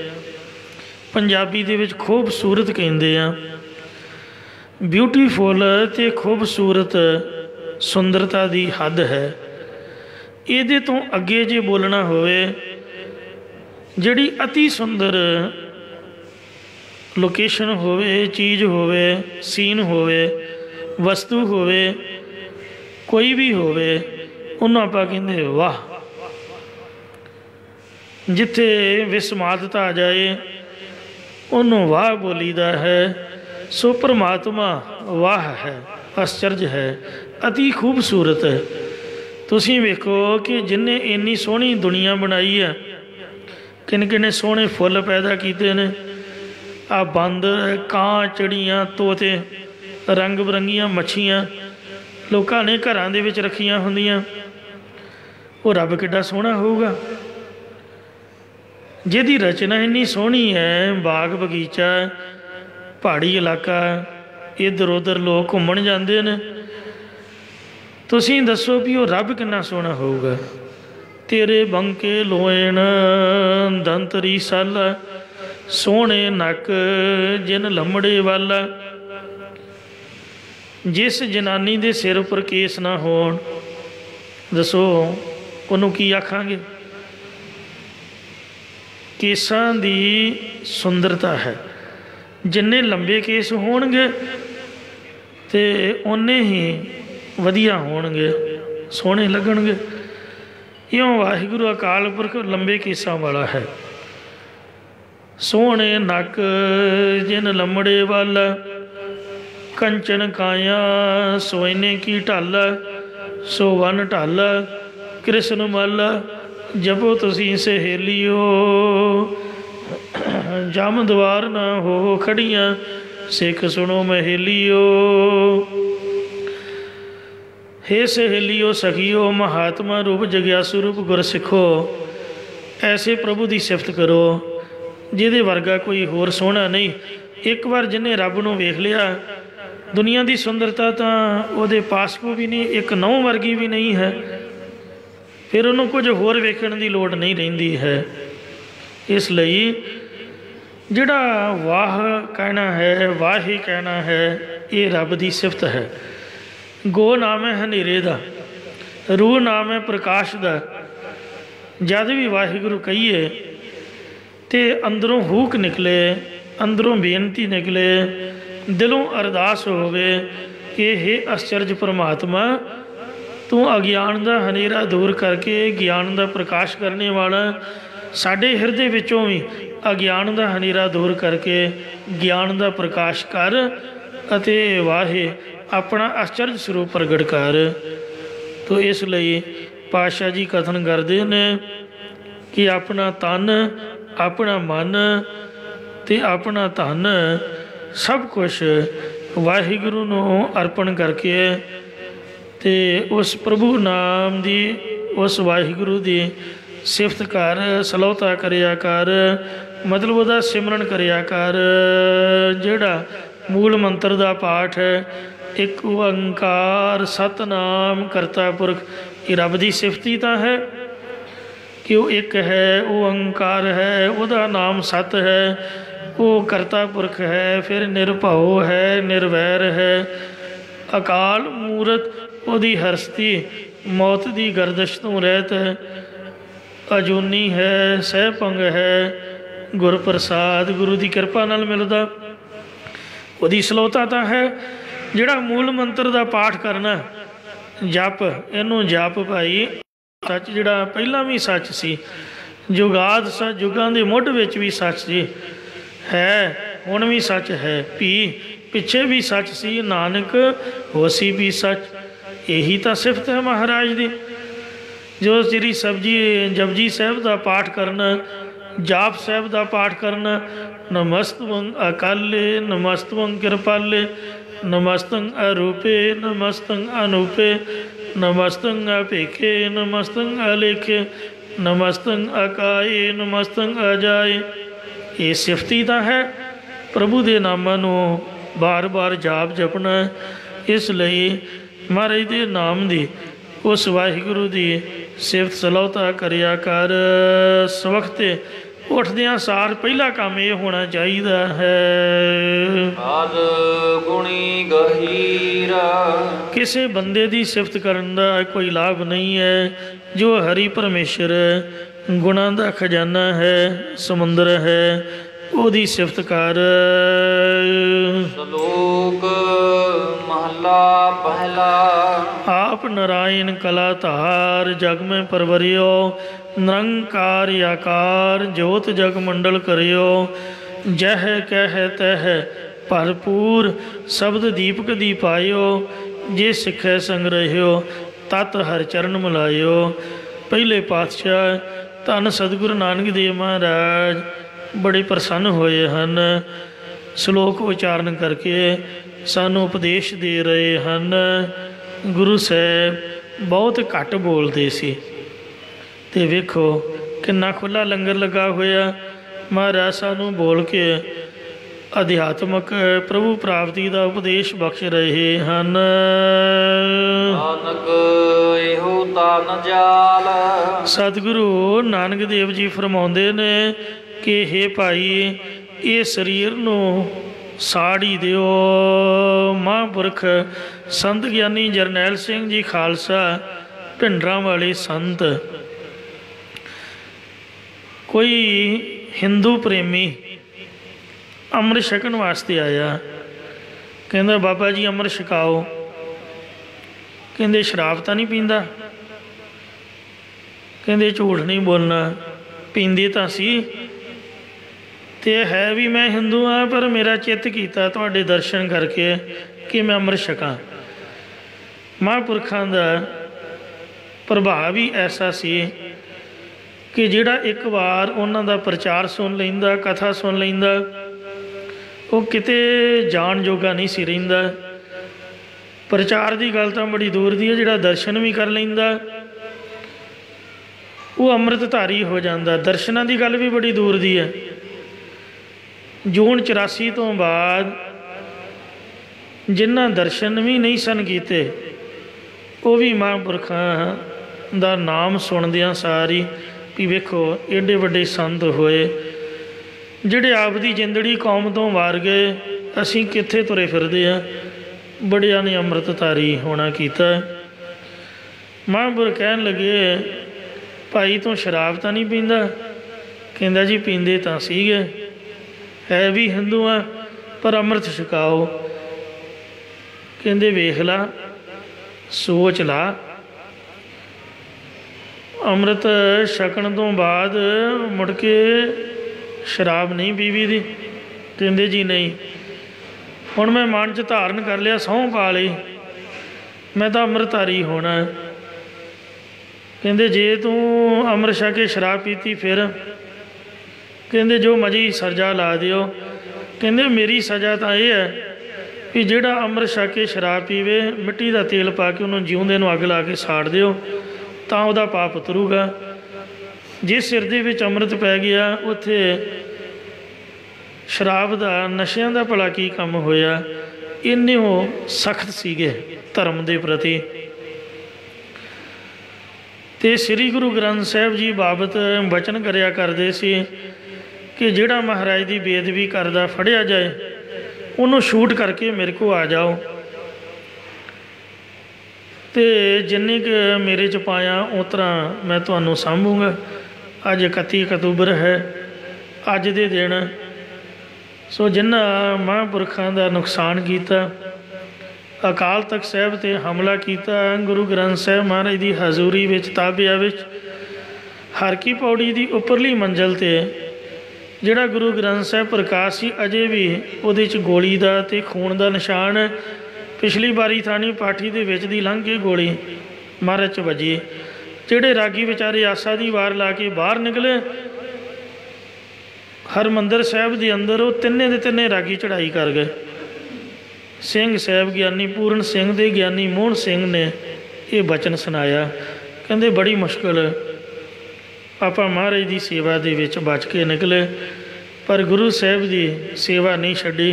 ਪੰਜਾਬੀ ਦੇ ਵਿੱਚ ਖੂਬਸੂਰਤ ਕਹਿੰਦੇ ਆ। ਬਿਊਟੀਫੁਲ ਅਤੇ ਖੂਬਸੂਰਤ ਸੁੰਦਰਤਾ ਦੀ ਹੱਦ ਹੈ। ਇਹਦੇ ਤੋਂ ਅੱਗੇ ਜੇ ਬੋਲਣਾ ਹੋਵੇ, ਜਿਹੜੀ ਅਤੀ ਸੁੰਦਰ ਲੋਕੇਸ਼ਨ ਹੋਵੇ, ਚੀਜ਼ ਹੋਵੇ, ਸੀਨ ਹੋਵੇ, ਵਸਤੂ ਹੋਵੇ, ਕੋਈ ਵੀ ਹੋਵੇ, ਉਹਨੂੰ ਆਪਾਂ ਕਹਿੰਦੇ ਵਾਹ। ਜਿੱਥੇ ਵਿਸਮਾਦਤਾ ਆ ਜਾਏ ਉਹਨੂੰ ਵਾਹ ਬੋਲੀਦਾ ਹੈ। ਸੋ ਪਰਮਾਤਮਾ ਵਾਹ ਹੈ, ਅਸਚਰਜ ਹੈ, ਅਤੀ ਖੂਬਸੂਰਤ ਹੈ। ਤੁਸੀਂ ਵੇਖੋ ਕਿ ਜਿਹਨੇ ਇੰਨੀ ਸੋਹਣੀ ਦੁਨੀਆ ਬਣਾਈ ਹੈ, ਕਿੰਨੇ ਸੋਹਣੇ ਫੁੱਲ ਪੈਦਾ ਕੀਤੇ ਨੇ, ਆ ਬਾਂਦਰ, ਕਾਂ, ਚਿੜੀਆਂ, ਤੋਤੇ, ਰੰਗ ਬਰੰਗੀਆਂ ਮੱਛੀਆਂ ਲੋਕਾਂ ਨੇ ਘਰਾਂ ਦੇ ਵਿੱਚ ਰੱਖੀਆਂ ਹੁੰਦੀਆਂ। ਉਹ ਰੱਬ ਕਿੱਡਾ ਸੋਹਣਾ ਹੋਊਗਾ, ਜਿਹਦੀ ਰਚਨਾ ਇੰਨੀ ਸੋਹਣੀ ਹੈ। ਬਾਗ ਬਗੀਚਾ, ਪਹਾੜੀ ਇਲਾਕਾ, ਇੱਧਰ ਉੱਧਰ ਲੋਕ ਘੁੰਮਣ ਜਾਂਦੇ ਨੇ। ਤੁਸੀਂ ਦੱਸੋ ਵੀ ਉਹ ਰੱਬ ਕਿੰਨਾ ਸੋਹਣਾ ਹੋਊਗਾ। ਤੇਰੇ ਬੰਕੇ ਲੋਇਣ ਦੰਤਰੀ ਸੱਲ, ਸੋਹਣੇ ਨੱਕ ਜਿਨ ਲੰਮੜੇ ਵੱਲ। ਜਿਸ ਜਨਾਨੀ ਦੇ ਸਿਰ ਉੱਪਰ ਕੇਸ ਨਾ ਹੋਣ, ਦੱਸੋ ਉਹਨੂੰ ਕੀ ਆਖਾਂਗੇ? ਕੇਸਾਂ ਦੀ ਸੁੰਦਰਤਾ ਹੈ। ਜਿੰਨੇ ਲੰਬੇ ਕੇਸ ਹੋਣਗੇ ਤੇ ਓਨੇ ਹੀ ਵਧੀਆ ਹੋਣਗੇ, ਸੋਹਣੇ ਲੱਗਣਗੇ। ਇਉਂ ਵਾਹਿਗੁਰੂ ਅਕਾਲ ਪੁਰਖ ਲੰਬੇ ਕੇਸਾਂ ਵਾਲਾ ਹੈ। ਸੋਹਣੇ ਨੱਕ ਜਿਨ ਲੰਮੜੇ ਵੱਲ, ਕੰਚਨ ਕਾਇਆ ਸੋਇਨੇ ਕੀ ਢਲ। ਸੋ ਵਨ ਢਲ ਕ੍ਰਿਸ਼ਨ ਮੱਲ, ਜਪੋ ਤੁਸੀਂ ਸਹੇਲਿਓ, ਜਮ ਦਵਾਰ ਨਾ ਹੋ ਖੜੀਆਂ, ਸਿੱਖ ਸੁਣੋ ਮਹੇਲਿਓ। हे ਸਹੇਲਿਓ ਸਖੀਓ, ਮਹਾਤਮਾ ਰੂਪ ਜਗਿਆਸੂ ਰੂਪ ਗੁਰ ਸਿੱਖੋ, ਐਸੇ ਪ੍ਰਭੂ ਦੀ ਸਿਫਤ ਕਰੋ ਜਿਹਦੇ ਵਰਗਾ ਕੋਈ ਹੋਰ ਸੋਹਣਾ ਨਹੀਂ। ਇੱਕ ਵਾਰ ਜਿਹਨੇ ਰੱਬ ਨੂੰ ਵੇਖ ਲਿਆ, ਦੁਨੀਆ ਦੀ ਸੁੰਦਰਤਾ ਤਾਂ ਉਹਦੇ ਪਾਸ ਕੋ ਵੀ ਨਹੀਂ, ਇੱਕ ਨਹੁੰ ਵਰਗੀ ਵੀ ਨਹੀਂ ਹੈ, ਫਿਰ ਉਹਨੂੰ ਕੁਝ ਹੋਰ ਵੇਖਣ ਦੀ ਲੋੜ ਨਹੀਂ ਰਹਿੰਦੀ ਹੈ। ਇਸ ਲਈ ਜਿਹੜਾ ਵਾਹ ਕਹਿਣਾ ਹੈ, ਵਾਹ ਹੀ ਕਹਿਣਾ ਹੈ, ਇਹ ਰੱਬ ਦੀ ਸਿਫਤ ਹੈ। ਗੋ ਨਾਮ ਹੈ ਹਨੇਰੇ ਦਾ, ਰੂਹ ਨਾਮ ਹੈ ਪ੍ਰਕਾਸ਼ ਦਾ। ਜਦ ਵੀ ਵਾਹਿਗੁਰੂ ਕਹੀਏ ਤੇ ਅੰਦਰੋਂ ਹੂਕ ਨਿਕਲੇ, ਅੰਦਰੋਂ ਬੇਨਤੀ ਨਿਕਲੇ, ਦਿਲੋਂ ਅਰਦਾਸ ਹੋਵੇ ਕਿ ਹੇ ਅਸਚਰਜ ਪਰਮਾਤਮਾ, ਤੂੰ ਅਗਿਆਨ ਦਾ ਹਨੇਰਾ ਦੂਰ ਕਰਕੇ ਗਿਆਨ ਦਾ ਪ੍ਰਕਾਸ਼ ਕਰਨੇ ਵਾਲਾ, ਸਾਡੇ ਹਿਰਦੇ ਵਿੱਚੋਂ ਵੀ ਅਗਿਆਨ ਦਾ ਹਨੇਰਾ ਦੂਰ ਕਰਕੇ ਗਿਆਨ ਦਾ ਪ੍ਰਕਾਸ਼ ਕਰ ਅਤੇ ਵਾਹੇ ਆਪਣਾ ਅਸਚਰਜ ਸਰੂਪ ਪ੍ਰਗਟ ਕਰ। ਤੋ ਇਸ ਲਈ ਪਾਤਸ਼ਾਹ ਜੀ ਕਥਨ ਕਰਦੇ ਨੇ ਕਿ ਆਪਣਾ ਤਨ, ਆਪਣਾ ਮਨ ਅਤੇ ਆਪਣਾ ਧਨ ਸਭ ਕੁਛ ਵਾਹਿਗੁਰੂ ਨੂੰ ਅਰਪਣ ਕਰਕੇ ਅਤੇ ਉਸ ਪ੍ਰਭੂ ਨਾਮ ਦੀ, ਉਸ ਵਾਹਿਗੁਰੂ ਦੀ ਸਿਫਤ ਕਰ, ਸਲੋਤਾ ਕਰਿਆ ਕਰ, ਮਤਲਬ ਉਹਦਾ ਸਿਮਰਨ ਕਰਿਆ ਕਰ। ਜਿਹੜਾ ਮੂਲ ਮੰਤਰ ਦਾ ਪਾਠ ਹੈ, ਇੱਕ ਓੰਕਾਰ ਸਤਿਨਾਮ ਕਰਤਾ ਪੁਰਖ, ਇਹ ਰੱਬ ਦੀ ਸਿਫਤ ਹੀ ਤਾਂ ਹੈ ਕਿ ਉਹ ਇੱਕ ਹੈ, ਉਹ ਓੰਕਾਰ ਹੈ, ਉਹਦਾ ਨਾਮ ਸਤ ਹੈ, ਉਹ ਕਰਤਾ ਪੁਰਖ ਹੈ, ਫਿਰ ਨਿਰਭਉ ਹੈ, ਨਿਰਵੈਰ ਹੈ, ਅਕਾਲ ਮੂਰਤ, ਉਹਦੀ ਹਸਤੀ ਮੌਤ ਦੀ ਗਰਦਸ਼ ਤੋਂ ਰਹਿਤ ਹੈ, ਅਜੂਨੀ ਹੈ, ਸਹਿਭੰਗ ਹੈ, ਗੁਰ ਪ੍ਰਸਾਦ, ਗੁਰੂ ਦੀ ਕਿਰਪਾ ਨਾਲ ਮਿਲਦਾ, ਉਹਦੀ ਸਲੋਤਾ ਤਾਂ ਹੈ। ਜਿਹੜਾ ਮੂਲ ਮੰਤਰ ਦਾ ਪਾਠ ਕਰਨਾ, ਜਪ, ਇਹਨੂੰ ਜਪ ਭਾਈ। ਸੱਚ ਜਿਹੜਾ ਪਹਿਲਾਂ ਵੀ ਸੱਚ ਸੀ, ਜੁਗਾਦ ਸੱਚ, ਯੁੱਗਾਂ ਦੇ ਮੁੱਢ ਵਿੱਚ ਵੀ ਸੱਚ ਸੀ, ਹੈ ਹੁਣ ਵੀ ਸੱਚ ਹੈ, ਪਿੱਛੇ ਵੀ ਸੱਚ ਸੀ, ਨਾਨਕ ਹੋਸੀ ਵੀ ਸੱਚ। ਇਹੀ ਤਾਂ ਸਿਫਤ ਹੈ ਮਹਾਰਾਜ ਦੀ। ਜੋ ਸ੍ਰੀ ਜਪਜੀ ਸਾਹਿਬ ਦਾ ਪਾਠ ਕਰਨਾ, ਜਾਪ ਸਾਹਿਬ ਦਾ ਪਾਠ ਕਰਨਾ, ਨਮਸਤਵੰ ਅਕਾਲੇ, ਨਮਸਤਵੰ ਕਿਰਪਾਲੇ, ਨਮਸਤੰ ਅਰੂਪੇ, ਨਮਸਤੰ ਅਨੂਪੇ, ਨਮਸਤੰ ਅਭੇਖੇ, ਨਮਸਤੰ ਅਲੇਖੇ, ਨਮਸਤੰ ਅਕਾਏ, ਨਮਸਤੰ ਅਜਾਏ। ਇਹ ਸਿਫਤੀ ਤਾਂ ਹੈ। ਪ੍ਰਭੂ ਦੇ ਨਾਮਾਂ ਨੂੰ ਬਾਰ-ਬਾਰ ਜਾਪ ਜਪਣਾ। ਇਸ ਲਈ ਮਹਾਰਾਜ ਦੇ ਨਾਮ ਦੀ, ਉਸ ਵਾਹਿਗੁਰੂ ਦੀ ਸਿਫਤ ਸਲੋਤਾ ਕਰਿਆ ਕਰ। ਸਵਖਤੇ ਉੱਠਦਿਆਂ ਸਾਰ ਪਹਿਲਾ ਕੰਮ ਇਹ ਹੋਣਾ ਚਾਹੀਦਾ ਹੈ, ਆਦ ਗੁਣੀ ਗਹੀਰਾ। ਕਿਸੇ ਬੰਦੇ ਦੀ ਸਿਫਤ ਕਰਨ ਦਾ ਕੋਈ ਲਾਭ ਨਹੀਂ ਹੈ। ਜੋ ਹਰੀ ਪਰਮੇਸ਼ਰ ਗੁਣਾਂ ਦਾ ਖਜ਼ਾਨਾ ਹੈ, ਸਮੁੰਦਰ ਹੈ, ਉਹਦੀ ਸਿਫਤ ਕਰ। ਸ਼ਲੋਕ ਮਹਲਾ ਪਹਿਲਾ। ਆਪ ਨਾਰਾਇਣ ਕਲਾ ਧਾਰ, ਜਗ ਮੈਂ ਪਰਵਰਿਓ, ਨਿਰੰਕਾਰ ਆਕਾਰ, ਜੋਤ ਜਗ ਮੰਡਲ ਕਰਿਓ। ਜਹ ਕਹਿ ਤਹ ਭਰਪੂਰ, ਸ਼ਬਦ ਦੀਪਕ ਦੀ ਪਾਇਓ। ਜੇ ਸਿੱਖੈ ਸੰਗ ਰਹਿਓ, ਤਤ ਹਰ ਚਰਨ ਮਿਲਾਇਓ। ਪਹਿਲੇ ਪਾਤਸ਼ਾਹ ਧੰਨ ਸਤਿਗੁਰੂ ਨਾਨਕ ਦੇਵ ਮਹਾਰਾਜ ਬੜੇ ਪ੍ਰਸੰਨ ਹੋਏ ਹਨ। ਸ਼ਲੋਕ ਉਚਾਰਨ ਕਰਕੇ ਸਾਨੂੰ ਉਪਦੇਸ਼ ਦੇ ਰਹੇ ਹਨ। ਗੁਰੂ ਸਾਹਿਬ ਬਹੁਤ ਘੱਟ ਬੋਲਦੇ ਸੀ ਅਤੇ ਵੇਖੋ ਕਿੰਨਾ ਖੁੱਲ੍ਹਾ ਲੰਗਰ ਲੱਗਾ ਹੋਇਆ। ਮਹਾਰਾਜ ਸਾਨੂੰ ਬੋਲ ਕੇ ਅਧਿਆਤਮਕ ਪ੍ਰਭੂ ਪ੍ਰਾਪਤੀ ਦਾ ਉਪਦੇਸ਼ ਬਖਸ਼ ਰਹੇ ਹਨ। ਨਾਨਕ ਇਹੋ ਤਨ ਜਾਲ। ਸਤਿਗੁਰੂ ਨਾਨਕ ਦੇਵ ਜੀ ਫਰਮਾਉਂਦੇ ਨੇ ਕਿ ਹੇ ਭਾਈ, ਇਹ ਸਰੀਰ ਨੂੰ ਸਾੜੀ ਦਿਓ। ਮਹਾਂਪੁਰਖ ਸੰਤ ਗਿਆਨੀ ਜਰਨੈਲ ਸਿੰਘ ਜੀ ਖਾਲਸਾ, ਭਿੰਡਰਾਂ ਵਾਲੇ ਸੰਤ, ਕੋਈ ਹਿੰਦੂ ਪ੍ਰੇਮੀ ਅੰਮ੍ਰਿਤ ਛਕਣ ਵਾਸਤੇ ਆਇਆ। ਕਹਿੰਦਾ ਬਾਬਾ ਜੀ ਅੰਮ੍ਰਿਤ ਛਕਾਓ। ਕਹਿੰਦੇ ਸ਼ਰਾਬ ਤਾਂ ਨਹੀਂ ਪੀਂਦਾ? ਕਹਿੰਦੇ ਝੂਠ ਨਹੀਂ ਬੋਲਣਾ, ਪੀਂਦੇ ਤਾਂ ਸੀ ਅਤੇ ਹੈ ਵੀ ਮੈਂ ਹਿੰਦੂ ਹਾਂ, ਪਰ ਮੇਰਾ ਚਿੱਤ ਕੀਤਾ ਤੁਹਾਡੇ ਦਰਸ਼ਨ ਕਰਕੇ ਕਿ ਮੈਂ ਅੰਮ੍ਰਿਤ ਛਕਾਂ। ਮਹਾਂਪੁਰਖਾਂ ਦਾ ਪ੍ਰਭਾਵ ਹੀ ਐਸਾ ਸੀ कि जिहड़ा एक बार उन्हां दा प्रचार सुन लैंदा, कथा सुन लैंदा, वो किते जान जोगा नहीं सी रहिंदा। प्रचार की गल तो बड़ी दूर दी है, जिहड़ा दर्शन भी कर लैंदा वो अमृतधारी हो जाता। दर्शनां की गल भी बड़ी दूर दी है। जून 84 तो बाद जिन्हां दर्शन भी नहीं सन कीते, वो भी महापुरखां दा नाम सुनदियां सारी भी वेखो एडे वड्डे संत होए जिहड़े आपदी जिंदड़ी कौम तो वार गए, असीं कित्थे तुरे फिरदे आ। बड़िया ने अमृतधारी होना कीता। महापुरख कहन लगे, भाई तू शराब तो नहीं पींदा? कहंदा जी पींदे तां सीगे, है भी हिंदू आ पर अमृत छकाओ। कहंदे वेख ला, सोच ला, अमृत छकण तो बाद मुड़ के शराब नहीं पीवी दी? कहंदे जी नहीं। हुण मैं मन च धारण कर लिया, सौं पा लई, मैं तो अमृतधारी होना। कहंदे जे तू अमृत छक के शराब पीती फिर? कहंदे जो मजी सज़ा ला दिओ। कहंदे मेरी सज़ा तो यह है भी जिहड़ा अमृत छक के शराब पीवे, मिट्टी का तेल पा के उन्होंने जिउंदे नूं अग ला के साड़ दिओ तां उहदा पाप उतरूगा। जे सिर दे विच अमृत पै गया, उत्थे शराब का नशियां का भला की काम होया। इन्ने वो सख्त सीगे धर्म के प्रति। तो श्री गुरु ग्रंथ साहिब जी बाबत बचन करया करते सी कि जिहड़ा महाराज की बेदबी करदा फड़िया जाए, उन्होंने शूट करके मेरे को आ जाओ। तो जिन्नी क मेरे च पाया उस तरह मैं तुहानूं सांभूंगा। अज 31 अक्तूबर है, अज दे दिन सो जिन्हां महापुरखां दा नुकसान कीता, अकाल तख्त साहिब ते हमला किया, गुरु ग्रंथ साहिब महाराज की हजूरी विच ताबिया विच हर की पौड़ी की उपरली मंजिल ते जिहड़ा गुरु ग्रंथ साहिब प्रकाश सी, अजे भी उहदे च गोली दा ते खून दा निशान है। पिछली बारी थानी पाठी दे विच दी लंघ के गोली महाराज च वजी। जिहड़े रागी विचारे आसा दी वार ला के बाहर निकले, हरमंदर साहिब के अंदर वो तिन्ने दे तिन्ने रागी चढ़ाई कर गए। सिंह साहिब ज्ञानी पूर्ण सिंह दे ज्ञानी मोहन सिंह ने ये बचन सुनाया। कहते बड़ी मुश्किल आपां महाराज की सेवा दे विच बच के निकले, पर गुरु साहिब की सेवा नहीं छड्डी।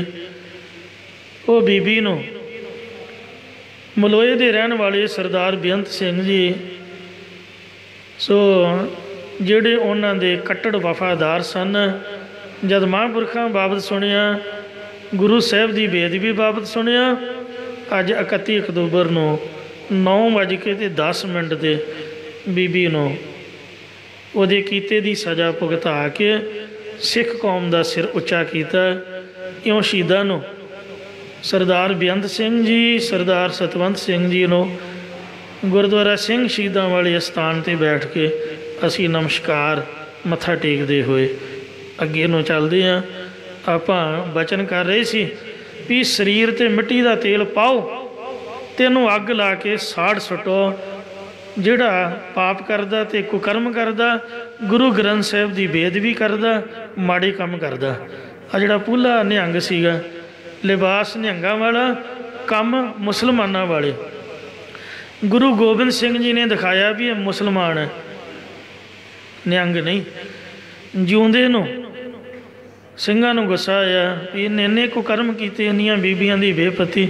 वो बीबी नूं मलोए दे रहन वाले सरदार बेअंत सिंह जी सो जिहड़े उन्हां दे कट्टड़ वफादार सन, जद महापुरखां बाबत सुनिया, गुरु साहिब की बेदबी बाबत सुनिया, अज 31 अक्तूबर नूं 9:10 ते बीबी नूं उहदे कीते दी सज़ा भुगता के सिख कौम का सिर उच्चा किया। इउं शहीदां नूं सरदार बेअंत सिंह जी, सरदार सतवंत सिंह जी नूं गुरुद्वारा सिंह शहीदां वाले स्थान ते बैठ के असी नमस्कार मत्था टेकते हुए अगे नूं चलदे हां। आपां बचन कर रहे सी भी शरीर ते मिट्टी का तेल पाओ, तेनों अग ला के साड़ सुटो। जिहड़ा पाप करदा ते कुकर्म करदा, गुरु ग्रंथ साहिब की बेदबी करदा, माड़े काम करदा। आ जिहड़ा पूला निहंग सीगा, लिबास निहंगां वाला, काम मुसलमानां वाले, गुरु गोबिंद सिंह जी ने दिखाया भी ये मुसलमान है, निहंग नहीं। जिउंदे नूं ਸਿੰਘਾਂ ਨੂੰ गुस्सा आया भी इन्हें इन्ने कुकर्म किए, इन्नियां बीबियां की बेपति,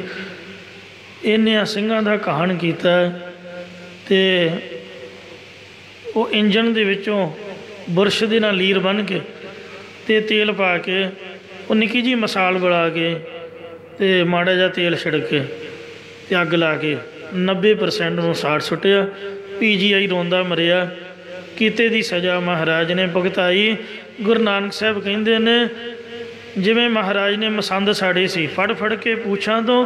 इन्नियां ਸਿੰਘਾਂ ਦਾ कहान किया। तो वो इंजन दे विचों बुरश दे नाल लीर बन के ते तेल पा के वो निक्की जी मसाल बड़ा के ते माड़ा जा तेल छिड़क के ते अग ला के 90% नूं साड़ सुटिया। PGI रोंदा मरिया। कीते दी सज़ा महाराज ने भुगताई। गुरु नानक साहब कहते ने जिवें महाराज ने मसंद साड़े सी, फड़ फड़ के पूछां तो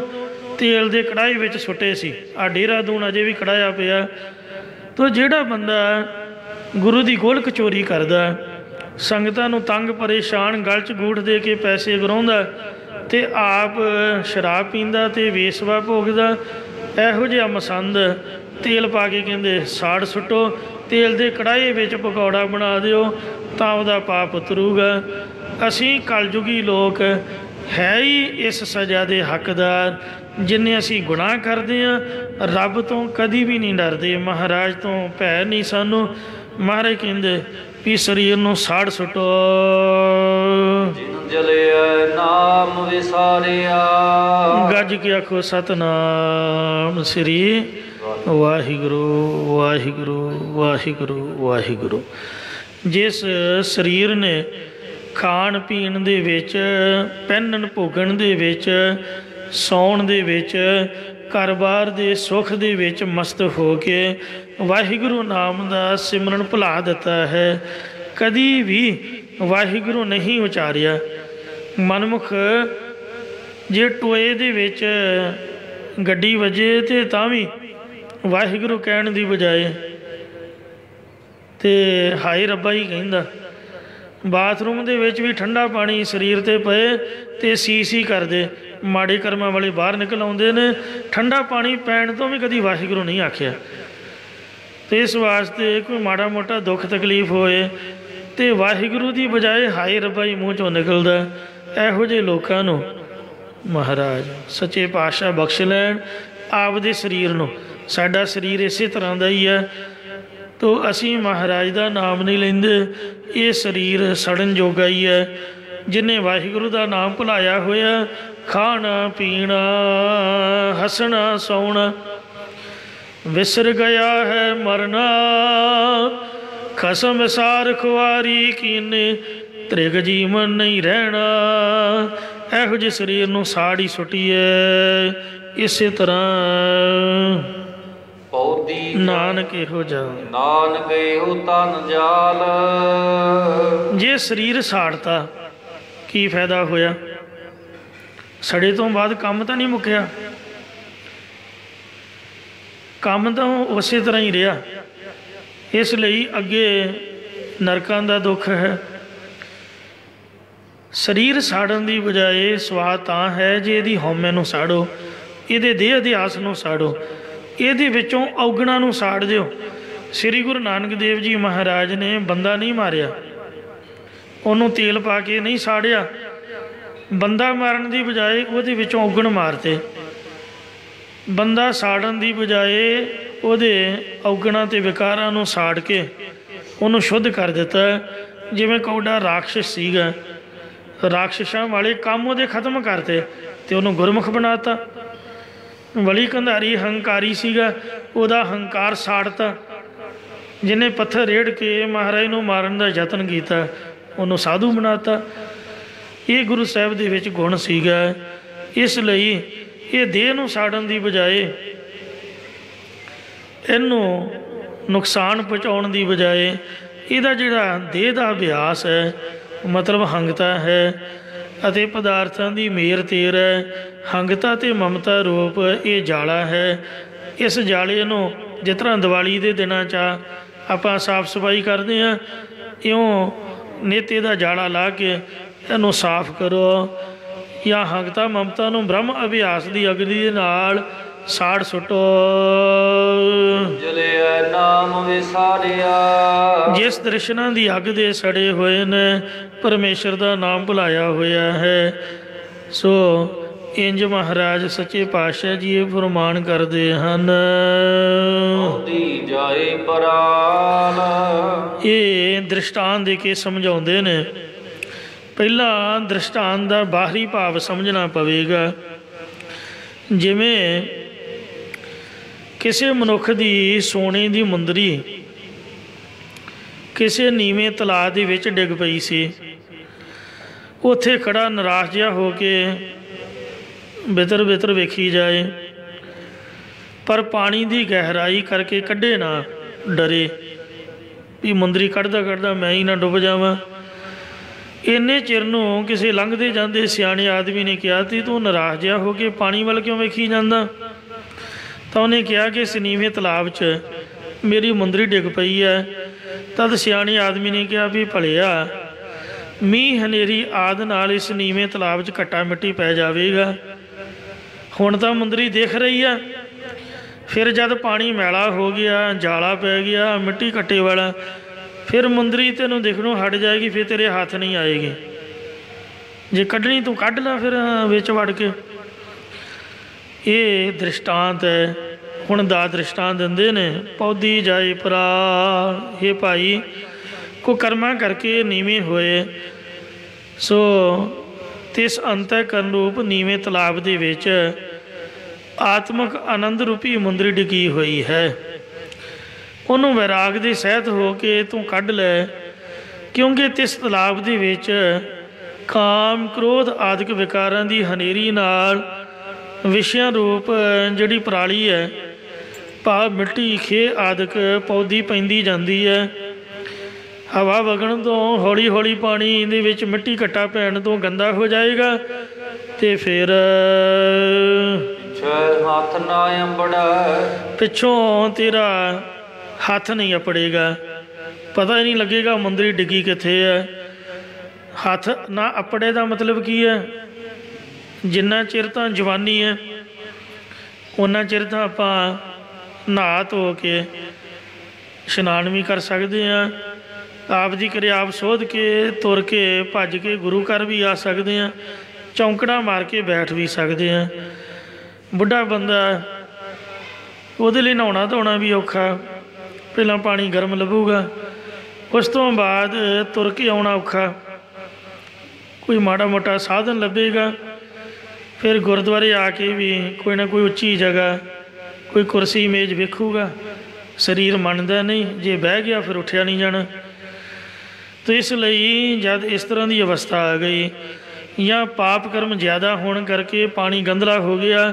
तेल दे कड़ाही विच सुटे सी। आ देहरादून अजे भी कढ़ाया पिया। तो जिहड़ा बंदा गुरु की गोलक चोरी करदा, संगतां नूं तंग परेशान गल च गूठ दे के पैसे गराउंदा ते आप शराब पींदा ते वेसवा भोगदा, इहो जिहा मसंद तेल पा के कहंदे साड़ सुटो ਤੇਲ ਦੇ ਕੜਾਹੇ ਵਿੱਚ ਪਕੌੜਾ ਬਣਾ ਦਿਓ ਤਾਂ ਉਹਦਾ ਪਾਪ ਉਤਰੂਗਾ। ਅਸੀਂ ਕਲਯੁਗੀ ਲੋਕ ਹੈ ਹੀ ਇਸ ਸਜ਼ਾ ਦੇ ਹੱਕਦਾਰ। ਜਿੰਨੇ ਅਸੀਂ ਗੁਨਾਹ ਕਰਦੇ ਹਾਂ ਰੱਬ ਤੋਂ ਕਦੀ ਵੀ ਨਹੀਂ ਡਰਦੇ, ਮਹਾਰਾਜ ਤੋਂ ਭੈ ਨਹੀਂ ਸਾਨੂੰ। ਮਹਾਰਾਜ ਕਹਿੰਦੇ ਵੀ ਸਰੀਰ ਨੂੰ ਸਾੜ ਸੁੱਟੋ। ਜਿਨ ਜਲਿਆ ਨਾਮ ਵਿਸਾਰਿਆ, ਗੱਜ ਕੇ ਆਖੋ ਸਤਨਾਮ ਸ੍ਰੀ ਵਾਹਿਗੁਰੂ ਵਾਹਿਗੁਰੂ ਵਾਹਿਗੁਰੂ ਵਾਹਿਗੁਰੂ। ਜਿਸ ਸਰੀਰ ਨੇ ਖਾਣ ਪੀਣ ਦੇ ਵਿੱਚ, ਪਹਿਨਣ ਭੋਗਣ ਦੇ ਵਿੱਚ, ਸੌਣ ਦੇ ਵਿੱਚ, ਘਰ-ਬਾਰ ਦੇ ਸੁੱਖ ਦੇ ਵਿੱਚ ਮਸਤ ਹੋ ਕੇ ਵਾਹਿਗੁਰੂ ਨਾਮ ਦਾ ਸਿਮਰਨ ਭੁਲਾ ਦਿੱਤਾ ਹੈ, ਕਦੀ ਵੀ ਵਾਹਿਗੁਰੂ ਨਹੀਂ ਉਚਾਰਿਆ। ਮਨਮੁਖ ਜੇ ਟੋਏ ਦੇ ਵਿੱਚ ਗੱਡੀ ਵੱਜੇ ਤੇ ਤਾਂ ਵੀ ਵਾਹਿਗੁਰੂ ਕਹਿਣ ਦੀ ਬਜਾਏ ਤੇ ਹਾਏ ਰੱਬਾ ਹੀ ਕਹਿੰਦਾ। ਬਾਥਰੂਮ ਦੇ ਵਿੱਚ ਵੀ ਠੰਡਾ ਪਾਣੀ ਸਰੀਰ 'ਤੇ ਪਏ ਤੇ ਸੀ ਕਰਦੇ, ਮਾੜੇ ਕਰਮਾਂ ਵਾਲੇ ਬਾਹਰ ਨਿਕਲ ਆਉਂਦੇ ਨੇ। ਠੰਡਾ ਪਾਣੀ ਪੈਣ ਤੋਂ ਵੀ ਕਦੀ ਵਾਹਿਗੁਰੂ ਨਹੀਂ ਆਖਿਆ। ਅਤੇ ਇਸ ਵਾਸਤੇ ਕੋਈ ਮਾੜਾ ਮੋਟਾ ਦੁੱਖ ਤਕਲੀਫ ਹੋਏ ਅਤੇ ਵਾਹਿਗੁਰੂ ਦੀ ਬਜਾਏ ਹਾਏ ਰੱਬਾ ਹੀ ਮੂੰਹ 'ਚੋਂ ਨਿਕਲਦਾ। ਇਹੋ ਜਿਹੇ ਲੋਕਾਂ ਨੂੰ ਮਹਾਰਾਜ ਸੱਚੇ ਪਾਤਸ਼ਾਹ ਬਖਸ਼ ਲੈਣ ਆਪਦੇ ਸਰੀਰ ਨੂੰ। ਸਾਡਾ ਸਰੀਰ ਇਸੇ ਤਰ੍ਹਾਂ ਦਾ ਹੀ ਹੈ ਤੋ ਅਸੀਂ ਮਹਾਰਾਜ ਦਾ ਨਾਮ ਨਹੀਂ ਲੈਂਦੇ। ਇਹ ਸਰੀਰ ਸੜਨ ਜੋਗਾ ਹੀ ਹੈ। ਜਿਹਨੇ ਵਾਹਿਗੁਰੂ ਦਾ ਨਾਮ ਭੁਲਾਇਆ ਹੋਇਆ, ਖਾਣਾ ਪੀਣਾ ਹੱਸਣਾ ਸੌਣਾ ਵਿਸਰ ਗਿਆ ਹੈ ਮਰਨਾ। ਖਸਮ ਸਾਰ ਖੁਆਰੀ ਕੀਨੇ ਤ੍ਰਿਗ ਜੀਵਨ ਨਹੀਂ ਰਹਿਣਾ। ਇਹੋ ਜਿਹੇ ਸਰੀਰ ਨੂੰ ਸਾੜ ਹੀ ਸੁੱਟੀਏ। ਇਸੇ ਤਰ੍ਹਾਂ ਪੌਦੀ ਨਾਨਕ ਇਹੋ ਜਾ ਨਾਨਕ ਇਹੋ ਤਨ ਜਾਲ। ਜੇ ਸਰੀਰ ਸਾੜਤਾ ਕੀ ਫਾਇਦਾ ਹੋਇਆ? ਸੜੇ ਤੋਂ ਬਾਅਦ ਕੰਮ ਤਾਂ ਨਹੀਂ ਮੁੱਕਿਆ, ਕੰਮ ਤਾਂ ਉਸੇ ਤਰ੍ਹਾਂ ਹੀ ਰਿਹਾ। ਇਸ ਲਈ ਅੱਗੇ ਨਰਕਾਂ ਦਾ ਦੁੱਖ ਹੈ। ਸਰੀਰ ਸਾੜਨ ਦੀ ਬਜਾਏ ਸਵਾਦ ਤਾਂ ਹੈ ਜੇ ਇਹਦੀ ਹਉਮੈ ਨੂੰ ਸਾੜੋ, ਇਹਦੇ ਦੇਹ ਅਧਿਆਸ ਨੂੰ ਸਾੜੋ, ਇਹਦੇ ਵਿੱਚੋਂ ਔਗਣਾਂ ਨੂੰ ਸਾੜ ਦਿਓ। ਸ੍ਰੀ ਗੁਰੂ ਨਾਨਕ ਦੇਵ ਜੀ ਮਹਾਰਾਜ ਨੇ ਬੰਦਾ ਨਹੀਂ ਮਾਰਿਆ, ਉਹਨੂੰ ਤੇਲ ਪਾ ਕੇ ਨਹੀਂ ਸਾੜਿਆ। ਬੰਦਾ ਮਾਰਨ ਦੀ ਬਜਾਏ ਉਹਦੇ ਵਿੱਚੋਂ ਔਗਣ ਮਾਰਤੇ। ਬੰਦਾ ਸਾੜਨ ਦੀ ਬਜਾਏ ਉਹਦੇ ਔਗਣਾਂ ਅਤੇ ਵਿਕਾਰਾਂ ਨੂੰ ਸਾੜ ਕੇ ਉਹਨੂੰ ਸ਼ੁੱਧ ਕਰ ਦਿੱਤਾ। ਜਿਵੇਂ ਕੌਡਾ ਰਾਖਸ਼ ਸੀਗਾ, ਰਾਖਸ਼ਾਂ ਵਾਲੇ ਕੰਮ ਉਹਦੇ ਖਤਮ ਕਰਤੇ ਅਤੇ ਉਹਨੂੰ ਗੁਰਮੁਖ ਬਣਾ ਤਾ। ਵਲੀ ਕੰਧਾਰੀ ਹੰਕਾਰੀ ਸੀਗਾ, ਉਹਦਾ ਹੰਕਾਰ ਸਾੜਤਾ। ਜਿਹਨੇ ਪੱਥਰ ਰੇੜ ਕੇ ਮਹਾਰਾਜ ਨੂੰ ਮਾਰਨ ਦਾ ਯਤਨ ਕੀਤਾ ਉਹਨੂੰ ਸਾਧੂ ਬਣਾ ਤਾ। ਇਹ ਗੁਰੂ ਸਾਹਿਬ ਦੇ ਵਿੱਚ ਗੁਣ ਸੀਗਾ। ਇਸ ਲਈ ਇਹ ਦੇਹ ਨੂੰ ਸਾੜਨ ਦੀ ਬਜਾਏ, ਇਹਨੂੰ ਨੁਕਸਾਨ ਪਹੁੰਚਾਉਣ ਦੀ ਬਜਾਏ, ਇਹਦਾ ਜਿਹੜਾ ਦੇਹ ਦਾ ਅਭਿਆਸ ਹੈ, ਮਤਲਬ ਹੰਗਤਾ ਹੈ ਅਤੇ ਪਦਾਰਥਾਂ ਦੀ ਮੇਰ ਤੇਰ ਹੈ। ਹੰਗਤਾ ਅਤੇ ਮਮਤਾ ਰੂਪ ਇਹ ਜਾਲਾ ਹੈ। ਇਸ ਜਾਲੇ ਨੂੰ ਜਿਸ ਤਰ੍ਹਾਂ ਦੀਵਾਲੀ ਦੇ ਦਿਨਾਂ 'ਚ ਆਪਾਂ ਸਾਫ ਸਫਾਈ ਕਰਦੇ ਹਾਂ, ਇਉਂ ਨਿੱਤ ਇਹਦਾ ਜਾਲਾ ਲਾ ਕੇ ਇਹਨੂੰ ਸਾਫ਼ ਕਰੋ। ਜਾਂ ਹੰਗਤਾ ਮਮਤਾ ਨੂੰ ਬ੍ਰਹਮ ਅਭਿਆਸ ਦੀ ਅਗਨੀ ਦੇ ਨਾਲ ਸਾੜ ਸੁੱਟੋ। ਜਲਿਆ ਨਾਮ ਵਿਸਾਰਿਆ, ਜਿਸ ਦਰਸ਼ਨਾਂ ਦੀ ਅੱਗ ਦੇ ਸੜੇ ਹੋਏ ਨੇ ਪਰਮੇਸ਼ਰ ਦਾ ਨਾਮ ਭੁਲਾਇਆ ਹੋਇਆ ਹੈ। ਸੋ ਇੰਜ ਮਹਾਰਾਜ ਸੱਚੇ ਪਾਤਸ਼ਾਹ ਜੀ ਇਹ ਫਰਮਾਨ ਕਰਦੇ ਹਨ। ਜਾਏ ਪਰਾਲ, ਇਹ ਦ੍ਰਿਸ਼ਟਾਂਤ ਦੇ ਕੇ ਸਮਝਾਉਂਦੇ ਨੇ। ਪਹਿਲਾਂ ਦ੍ਰਿਸ਼ਟਾਂਤ ਦਾ ਬਾਹਰੀ ਭਾਵ ਸਮਝਣਾ ਪਵੇਗਾ। ਜਿਵੇਂ ਕਿਸੇ ਮਨੁੱਖ ਦੀ ਸੋਨੇ ਦੀ ਮੁੰਦਰੀ ਕਿਸੇ ਨੀਵੇਂ ਤਲਾਅ ਦੇ ਵਿੱਚ ਡਿੱਗ ਪਈ ਸੀ। ਉੱਥੇ ਖੜਾ ਨਿਰਾਸ਼ ਜਿਹਾ ਹੋ ਕੇ ਬਿਤਰ ਬਿਤਰ ਵੇਖੀ ਜਾਏ, ਪਰ ਪਾਣੀ ਦੀ ਗਹਿਰਾਈ ਕਰਕੇ ਕੱਢੇ ਨਾ, ਡਰੇ ਵੀ ਮੁੰਦਰੀ ਕੱਢਦਾ ਕੱਢਦਾ ਮੈਂ ਹੀ ਨਾ ਡੁੱਬ ਜਾਵਾਂ। ਇੰਨੇ ਚਿਰ ਨੂੰ ਕਿਸੇ ਲੰਘਦੇ ਜਾਂਦੇ ਸਿਆਣੇ ਆਦਮੀ ਨੇ ਕਿਹਾ ਤੀ ਤੂੰ ਨਿਰਾਸ਼ ਜਿਹਾ ਹੋ ਕੇ ਪਾਣੀ ਵੱਲ ਕਿਉਂ ਵੇਖੀ ਜਾਂਦਾ? ਤਾਂ ਉਹਨੇ ਕਿਹਾ ਕਿ ਇਸ ਨੀਵੇਂ ਤਲਾਬ 'ਚ ਮੇਰੀ ਮੁੰਦਰੀ ਡਿੱਗ ਪਈ ਹੈ। ਤਦ ਸਿਆਣੇ ਆਦਮੀ ਨੇ ਕਿਹਾ ਵੀ ਭਲਿਆ ਮੀਂਹ ਹਨੇਰੀ ਆਦਿ ਨਾਲ ਇਸ ਨੀਵੇਂ ਤਲਾਬ 'ਚ ਘੱਟਾ ਮਿੱਟੀ ਪੈ ਜਾਵੇਗਾ। ਹੁਣ ਤਾਂ ਮੁੰਦਰੀ ਦਿਖ ਰਹੀ ਆ, फिर जद पानी मैला हो गया, जाला पै गया मिट्टी कट्टे वाला, फिर मुंदरी तेनों दिखनों हट जाएगी, फिर तेरे हाथ नहीं आएगी। जे कढ़नी तू कढ़ ला फिर विच वड़ के। ये दृष्टांत है। हुण दा दृष्टांत दिंदे ने, पौधी जाए परा। हे भाई, को कर्मा करके नीवें होए सो तिस अंतःकरण रूप नीवें तलाब दे विच आत्मक आनंद रूपी मुंदरी डिगी हुई है। उन्होंने वैराग दे सहित हो के तू कढ़ लै, क्योंकि तिस तलाब दे विच काम क्रोध आदि विकारां दी हनेरी नाल विषयां रूप जिहड़ी पराली है, भाव मिट्टी खे आदि पौधी पैंदी जांदी है। हवा वगण तो हौली हौली पानी दे विच मिट्टी कट्टा पैण तो गंदा हो जाएगा, तो फिर हाथ ना अंबड़ा, पिछों तेरा हाथ नहीं अपड़ेगा, पता ही नहीं लगेगा मुंदरी डिगी कित्थे है। हाथ ना अपड़े का मतलब की है, जिन्ना चिर तो जवानी है उन्ना चिर तो आपां नहा धो के इशनान भी कर सकते हैं, आप जी करे आप सोध के तुर के भज के गुरु घर भी आ सकते हैं, चौंकड़ा मार के बैठ भी सकते हैं। बुढ़ा बंदा ਉਹਦੇ ਲਈ नहाना धोना भी औखा, पहला पानी गर्म लभूगा, उस तो बाद तुर के आना औखा, कोई माड़ा मोटा साधन लभेगा, फिर गुरुद्वारे आके भी कोई ना कोई उच्ची जगह कोई कुर्सी मेज वेखूगा, शरीर मनता नहीं, जे बह गया फिर उठिया नहीं जाना। तो इसलिए जब इस तरह की अवस्था आ गई या पाप कर्म ज़्यादा होने करके पानी गंदला हो गया,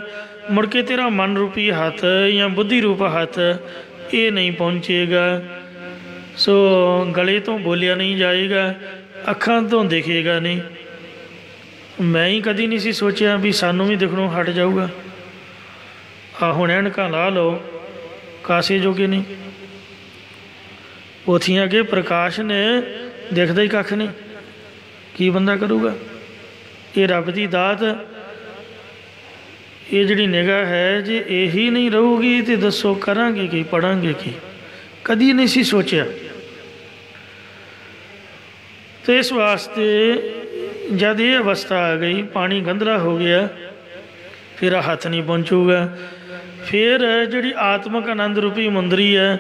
मुड़ के तेरा मन रूपी हाथ या बुद्धि रूप हाथ ये नहीं पहुँचेगा, सो गले तो बोलिया नहीं जाएगा, अखां तो दिखेगा नहीं। मैं ही कभी नहीं सी सोचा भी सानू भी दिखनों हट जाऊगा। आ हुण ऐनकां ला लो, कासे जोगे नहीं, पोथियां के प्रकाश ने दिखता ही कख नहीं, की बंदा करूगा। ये रब की दात, ये जिहड़ी निगाह है जे यही नहीं रहूगी तो दसो करांगे की, पढ़ांगे की, कदी नहीं सी सोचा। तो इस वास्ते जब ये अवस्था आ गई, पानी गंदला हो गया, फिर हाथ नहीं पहुँचूगा, फिर जिहड़ी आत्मक आनंद रूपी मुंदरी है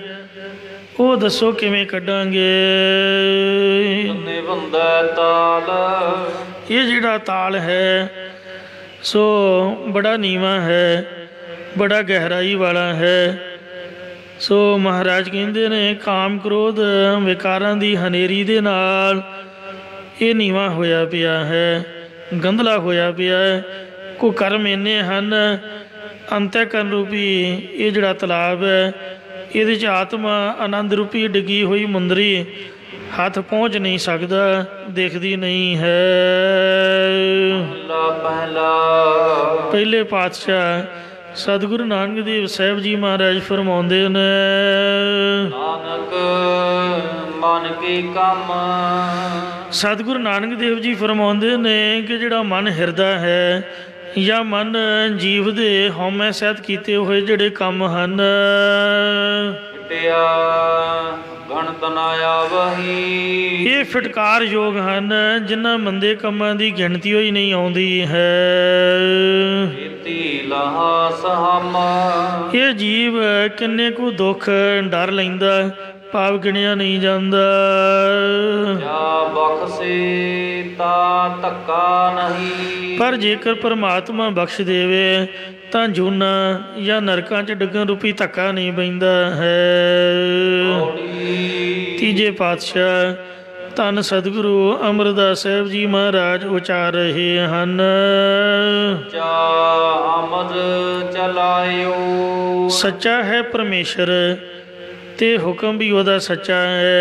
वो दसो किवें कढ़ांगे। ये जिहड़ा ताल है सो बड़ा नीवा है, बड़ा गहराई वाला है। सो महाराज कहते ने काम क्रोध विकारां दी हनेरी दे नाल ये नीवा होया पिया है, गंदला होया पिया है। को कर्म इन्ने हन, अंतःकरण रूपी ये जिहड़ा तलाब है, ये आत्मा आनंद रूपी डिगी हुई मुंदरी हाथ पहुँच नहीं सकता, देखती नहीं है। पहले पातशाह सतगुरु नानक देव साहब जी महाराज फरमाउंदे ने, नानक मन की कम। सतगुरु नानक देव जी फरमाउंदे ने कि जिहड़ा मन हिरदा है या मन जीव दे हौमे सहित कीते हुए जिहड़े काम हन, ये फिटकार योग हैं जिन्हां मंदे कामां दी गिणती होई नहीं आउंदी है। ये जीव किन्ने को दुख डर लैंदा, पाप गिणिया नहीं जांदा। पर जेकर परमात्मा बख्श देवे तां जूना या नरकां च डिगण रूपी धक्का नहीं पैंदा है। तीजे पातशाह धन सतगुरु अमरदास साहब जी महाराज उचार रहे हैं, सच्चा है परमेश्वर ते हुक्म भी वह सच्चा है,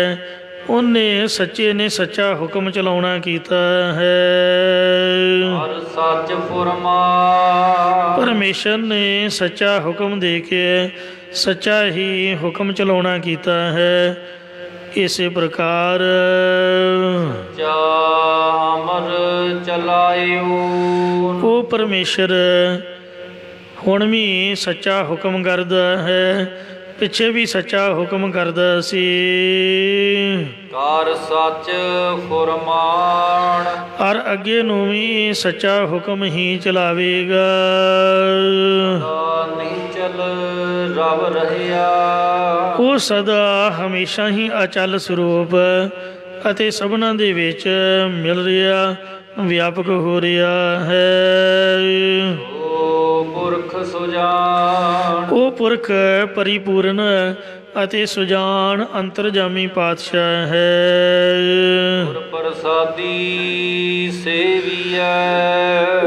उन्हें सच्चे ने सच्चा हुक्म चलाउणा कीता है। परमेश्वर ने सच्चा हुक्म दे के सच्चा ही हुक्म चलाउणा कीता है। इसी प्रकार वो परमेश्वर ਹੁਣ ਵੀ ਸੱਚਾ ਹੁਕਮ ਕਰਦਾ ਹੈ, ਪਿੱਛੇ ਵੀ ਸੱਚਾ ਹੁਕਮ ਕਰਦਾ ਸੀ। ਕਾਰ ਸੱਚ ਫੁਰਮਾਨ, ਔਰ ਅੱਗੇ ਨੂੰ ਵੀ ਸੱਚਾ ਹੁਕਮ ਹੀ ਚਲਾਵੇਗਾ। ਨਹੀਂ ਚੱਲ ਰਵ ਰਹਿਆ, ਉਹ ਸਦਾ ਹਮੇਸ਼ਾ ਹੀ ਅਚਲ ਸਰੂਪ ਅਤੇ ਸਭਨਾਂ ਦੇ ਵਿੱਚ ਮਿਲ ਰਿਹਾ, ਵਿਆਪਕ ਹੋ ਰਿਹਾ ਹੈ। ਉਹ ਪੁਰਖ ਸੁਜਾਨ, ਉਹ ਪੁਰਖ ਪਰਿਪੂਰਨ ਅਤੇ ਸੁਜਾਨ ਅੰਤਰਜਾਮੀ ਪਾਤਸ਼ਾਹ ਹੈ। ਗੁਰ ਪ੍ਰਸਾਦੀ ਸੇਵੀਐ,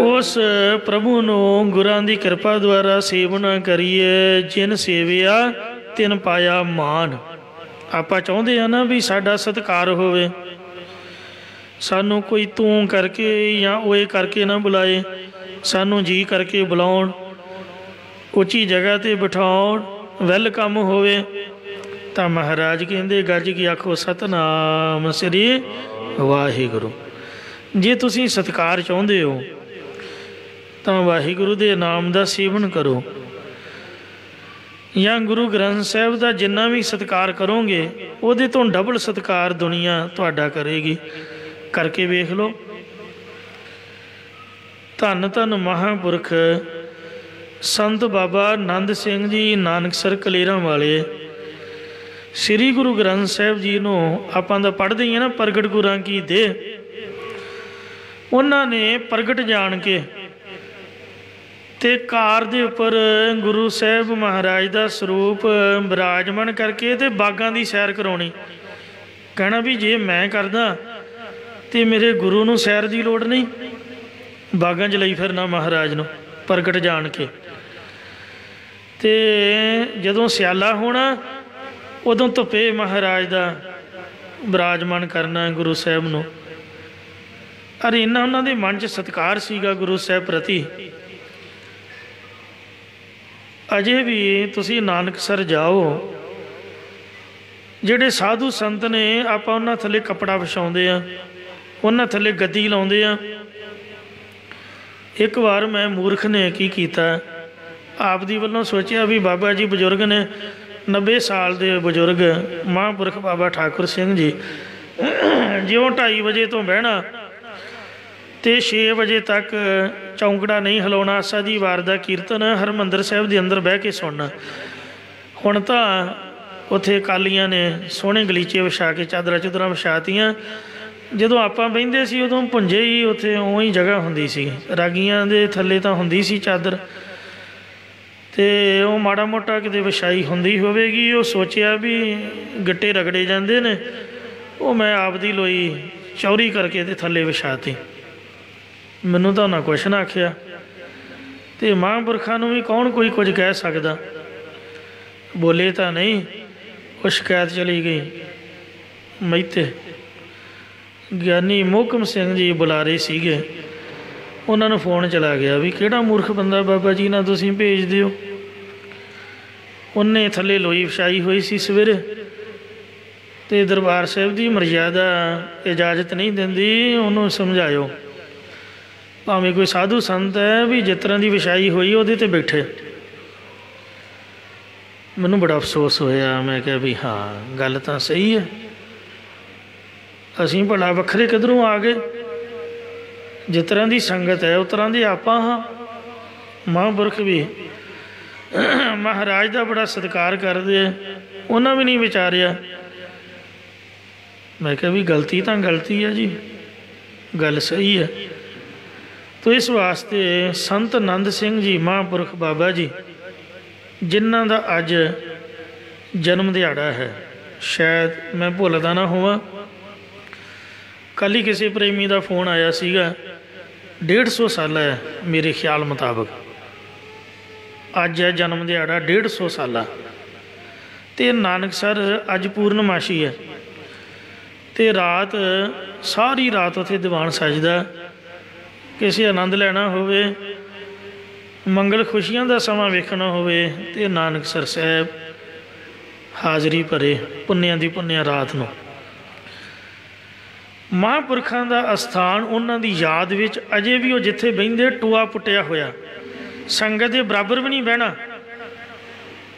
ਉਸ ਪ੍ਰਭੂ ਨੂੰ ਗੁਰਾਂ ਦੀ ਕਿਰਪਾ ਦੁਆਰਾ ਸੇਵਨਾ ਕਰੀਏ। ਜਿਨ ਸੇਵਿਆ ਤਿਨ ਪਾਇਆ ਮਾਨ। ਆਪਾਂ ਚਾਹੁੰਦੇ ਹਾਂ ਨਾ ਵੀ ਸਾਡਾ ਸਤਿਕਾਰ ਹੋਵੇ, ਸਾਨੂੰ ਕੋਈ ਤੂੰ ਕਰਕੇ ਜਾਂ ਓਏ ਕਰਕੇ ਨਾ ਬੁਲਾਏ, ਸਾਨੂੰ ਜੀ ਕਰਕੇ ਬੁਲਾਉਣ, ਉੱਚੀ ਜਗ੍ਹਾ 'ਤੇ ਬਿਠਾਉਣ, ਵੈਲਕਮ ਹੋਵੇ। ਤਾਂ ਮਹਾਰਾਜ ਕਹਿੰਦੇ ਗੱਜ ਕੇ ਆਖੋ ਸਤਿਨਾਮ ਸ੍ਰੀ ਵਾਹਿਗੁਰੂ। ਜੇ ਤੁਸੀਂ ਸਤਿਕਾਰ ਚਾਹੁੰਦੇ ਹੋ ਤਾਂ ਵਾਹਿਗੁਰੂ ਦੇ ਨਾਮ ਦਾ ਸੇਵਨ ਕਰੋ, ਜਾਂ ਗੁਰੂ ਗ੍ਰੰਥ ਸਾਹਿਬ ਦਾ ਜਿੰਨਾ ਵੀ ਸਤਿਕਾਰ ਕਰੋਗੇ ਉਹਦੇ ਤੋਂ ਡਬਲ ਸਤਿਕਾਰ ਦੁਨੀਆ ਤੁਹਾਡਾ ਕਰੇਗੀ। ਕਰਕੇ ਵੇਖ ਲਓ। ਧੰਨ ਧੰਨ ਮਹਾਂਪੁਰਖ ਸੰਤ ਬਾਬਾ ਆਨੰਦ ਸਿੰਘ ਜੀ ਨਾਨਕਸਰ ਕਲੇਰਾਂ ਵਾਲੇ ਸ੍ਰੀ ਗੁਰੂ ਗ੍ਰੰਥ ਸਾਹਿਬ ਜੀ ਨੂੰ ਆਪਾਂ ਤਾਂ ਪੜ੍ਹਦੇ ਹੀ ਹਾਂ ਨਾ, ਪ੍ਰਗਟ ਗੁਰਾਂ ਕੀ ਦੇਹ। ਉਹਨਾਂ ਨੇ ਪ੍ਰਗਟ ਜਾਣ ਕੇ ਤੇ ਕਾਰ ਦੇ ਉੱਪਰ ਗੁਰੂ ਸਾਹਿਬ ਮਹਾਰਾਜ ਦਾ ਸਰੂਪ ਬਿਰਾਜਮਾਨ ਕਰਕੇ ਤੇ ਬਾਗਾਂ ਦੀ ਸੈਰ ਕਰਾਉਣੀ। ਕਹਿਣਾ ਵੀ ਜੇ ਮੈਂ ਕਰਦਾ ਤੇ ਮੇਰੇ ਗੁਰੂ ਨੂੰ ਸੈਰ ਦੀ ਲੋੜ ਨਹੀਂ। ਬਾਗਾਂ 'ਚ ਲਈ ਫਿਰਨਾ ਮਹਾਰਾਜ ਨੂੰ ਪ੍ਰਗਟ ਜਾਣ ਕੇ। ਤੇ ਜਦੋਂ ਸਿਆਲਾ ਹੋਣਾ ਉਦੋਂ ਧੁੱਪੇ ਮਹਾਰਾਜ ਦਾ ਬਿਰਾਜਮਾਨ ਕਰਨਾ ਗੁਰੂ ਸਾਹਿਬ ਨੂੰ। ਅਰ ਇੰਨਾ ਉਹਨਾਂ ਦੇ ਮਨ 'ਚ ਸਤਿਕਾਰ ਸੀਗਾ ਗੁਰੂ ਸਾਹਿਬ ਪ੍ਰਤੀ। ਅਜੇ ਵੀ ਤੁਸੀਂ ਨਾਨਕਸਰ ਜਾਓ, ਜਿਹੜੇ ਸਾਧੂ ਸੰਤ ਨੇ ਆਪਾਂ ਉਹਨਾਂ ਥੱਲੇ ਕੱਪੜਾ ਵਿਛਾਉਂਦੇ ਆ, ਉਹਨਾਂ ਥੱਲੇ ਗੱਦੀ ਲਾਉਂਦੇ ਆ। ਇੱਕ ਵਾਰ ਮੈਂ ਮੂਰਖ ਨੇ ਕੀ ਕੀਤਾ, ਆਪ ਦੀ ਵੱਲੋਂ ਸੋਚਿਆ ਵੀ ਬਾਬਾ ਜੀ ਬਜ਼ੁਰਗ ਨੇ, 90 ਸਾਲ ਦੇ ਬਜ਼ੁਰਗ ਮਹਾਂਪੁਰਖ ਬਾਬਾ ਠਾਕੁਰ ਸਿੰਘ ਜੀ, ਜਿਉਂ 2:30 ਵਜੇ ਤੋਂ ਬਹਿਣਾ ਤੇ 6 ਵਜੇ ਤੱਕ ਚੌਂਕੜਾ ਨਹੀਂ ਹਿਲਾਉਣਾ। ਆਸਾ ਦੀ ਵਾਰ ਦਾ ਕੀਰਤਨ ਹਰਿਮੰਦਰ ਸਾਹਿਬ ਦੇ ਅੰਦਰ ਬਹਿ ਕੇ ਸੁਣਨਾ। ਹੁਣ ਤਾਂ ਉੱਥੇ ਅਕਾਲੀਆਂ ਨੇ ਸੋਹਣੇ ਗਲੀਚੇ ਵਿਛਾ ਕੇ ਚਾਦਰਾਂ ਚੁਦਰਾਂ ਵਿਛਾਤੀਆਂ। ਜਦੋਂ ਆਪਾਂ ਬਹਿੰਦੇ ਸੀ ਉਦੋਂ ਭੁੰਜੇ ਹੀ ਉੱਥੇ ਉਵੇਂ ਹੀ ਜਗ੍ਹਾ ਹੁੰਦੀ ਸੀ, ਰਾਗੀਆਂ ਦੇ ਥੱਲੇ ਤਾਂ ਹੁੰਦੀ ਸੀ ਚਾਦਰ, ਅਤੇ ਉਹ ਮਾੜਾ ਮੋਟਾ ਕਿਤੇ ਵਿਛਾਈ ਹੁੰਦੀ ਹੋਵੇਗੀ। ਉਹ ਸੋਚਿਆ ਵੀ ਗਿੱਟੇ ਰਗੜੇ ਜਾਂਦੇ ਨੇ, ਉਹ ਮੈਂ ਆਪਦੀ ਲੋਈ ਚੌੜੀ ਕਰਕੇ ਤੇ ਥੱਲੇ ਵਿਛਾਤੀ। ਮੈਨੂੰ ਤਾਂ ਉਹਨਾਂ ਕੁਛ ਨਾ ਆਖਿਆ, ਅਤੇ ਮਹਾਂਪੁਰਖਾਂ ਨੂੰ ਵੀ ਕੌਣ ਕੋਈ ਕੁਝ ਕਹਿ ਸਕਦਾ। ਬੋਲੇ ਤਾਂ ਨਹੀਂ, ਉਹ ਸ਼ਿਕਾਇਤ ਚਲੀ ਗਈ ਮਹਿਤੇ। ਗਿਆਨੀ ਮੋਹਕਮ ਸਿੰਘ ਜੀ ਬੁਲਾ ਰਹੇ ਸੀਗੇ, ਉਹਨਾਂ ਨੂੰ ਫੋਨ ਚਲਾ ਗਿਆ ਵੀ ਕਿਹੜਾ ਮੂਰਖ ਬੰਦਾ ਬਾਬਾ ਜੀ ਨਾਲ ਤੁਸੀਂ ਭੇਜ ਦਿਓ। ਉਹਨੇ ਥੱਲੇ ਲੋਈ ਵਿਛਾਈ ਹੋਈ ਸੀ ਸਵੇਰੇ, ਅਤੇ ਦਰਬਾਰ ਸਾਹਿਬ ਦੀ ਮਰਜ਼ਾਦਾ ਇਜਾਜ਼ਤ ਨਹੀਂ ਦਿੰਦੀ, ਉਹਨੂੰ ਸਮਝਾਇਓ। ਭਾਵੇਂ ਕੋਈ ਸਾਧੂ ਸੰਤ ਹੈ ਵੀ ਜਿਸ ਤਰ੍ਹਾਂ ਦੀ ਵਿਛਾਈ ਹੋਈ ਉਹਦੇ 'ਤੇ ਬੈਠੇ। ਮੈਨੂੰ ਬੜਾ ਅਫਸੋਸ ਹੋਇਆ। ਮੈਂ ਕਿਹਾ ਵੀ ਹਾਂ ਗੱਲ ਤਾਂ ਸਹੀ ਹੈ, ਅਸੀਂ ਭਲਾ ਵੱਖਰੇ ਕਿੱਧਰੋਂ ਆ ਗਏ। ਜਿਸ ਤਰ੍ਹਾਂ ਦੀ ਸੰਗਤ ਹੈ ਉਸ ਤਰ੍ਹਾਂ ਦੇ ਆਪਾਂ ਹਾਂ। ਮਹਾਂਪੁਰਖ ਵੀ ਮਹਾਰਾਜ ਦਾ ਬੜਾ ਸਤਿਕਾਰ ਕਰਦੇ ਆ, ਉਹਨਾਂ ਵੀ ਨਹੀਂ ਵਿਚਾਰਿਆ। ਮੈਂ ਕਿਹਾ ਵੀ ਗਲਤੀ ਤਾਂ ਗਲਤੀ ਹੈ ਜੀ, ਗੱਲ ਸਹੀ ਹੈ। ਤੋ ਇਸ ਵਾਸਤੇ ਸੰਤ ਆਨੰਦ ਸਿੰਘ ਜੀ ਮਹਾਂਪੁਰਖ ਬਾਬਾ ਜੀ, ਜਿਨ੍ਹਾਂ ਦਾ ਅੱਜ ਜਨਮ ਦਿਹਾੜਾ ਹੈ, ਸ਼ਾਇਦ ਮੈਂ ਭੁੱਲਦਾ ਨਾ ਹੋਵਾਂ। ਕੱਲ੍ਹ ਹੀ ਕਿਸੇ ਪ੍ਰੇਮੀ ਦਾ ਫੋਨ ਆਇਆ ਸੀਗਾ, 150 ਸਾਲ ਹੈ ਮੇਰੇ ਖਿਆਲ ਮੁਤਾਬਕ। ਅੱਜ ਹੈ ਜਨਮ ਦਿਹਾੜਾ 150 ਸਾਲਾ। ਅਤੇ ਨਾਨਕਸਰ ਅੱਜ ਪੂਰਨਮਾਸ਼ੀ ਹੈ, ਅਤੇ ਰਾਤ ਸਾਰੀ ਰਾਤ ਉੱਥੇ ਦੀਵਾਨ ਸਜਦਾ। ਕਿਸੇ ਆਨੰਦ ਲੈਣਾ ਹੋਵੇ, ਮੰਗਲ ਖੁਸ਼ੀਆਂ ਦਾ ਸਮਾਂ ਵੇਖਣਾ ਹੋਵੇ, ਅਤੇ ਨਾਨਕਸਰ ਸਾਹਿਬ ਹਾਜ਼ਰੀ ਭਰੇ ਪੁੰਨਿਆਂ ਦੀ ਪੁੰਨਿਆ ਰਾਤ ਨੂੰ। ਮਹਾਂਪੁਰਖਾਂ ਦਾ ਅਸਥਾਨ ਉਹਨਾਂ ਦੀ ਯਾਦ ਵਿੱਚ ਅਜੇ ਵੀ ਉਹ ਜਿੱਥੇ ਬਹਿੰਦੇ ਟੋਆ ਪੁੱਟਿਆ ਹੋਇਆ, संगत के बराबर भी नहीं बहना,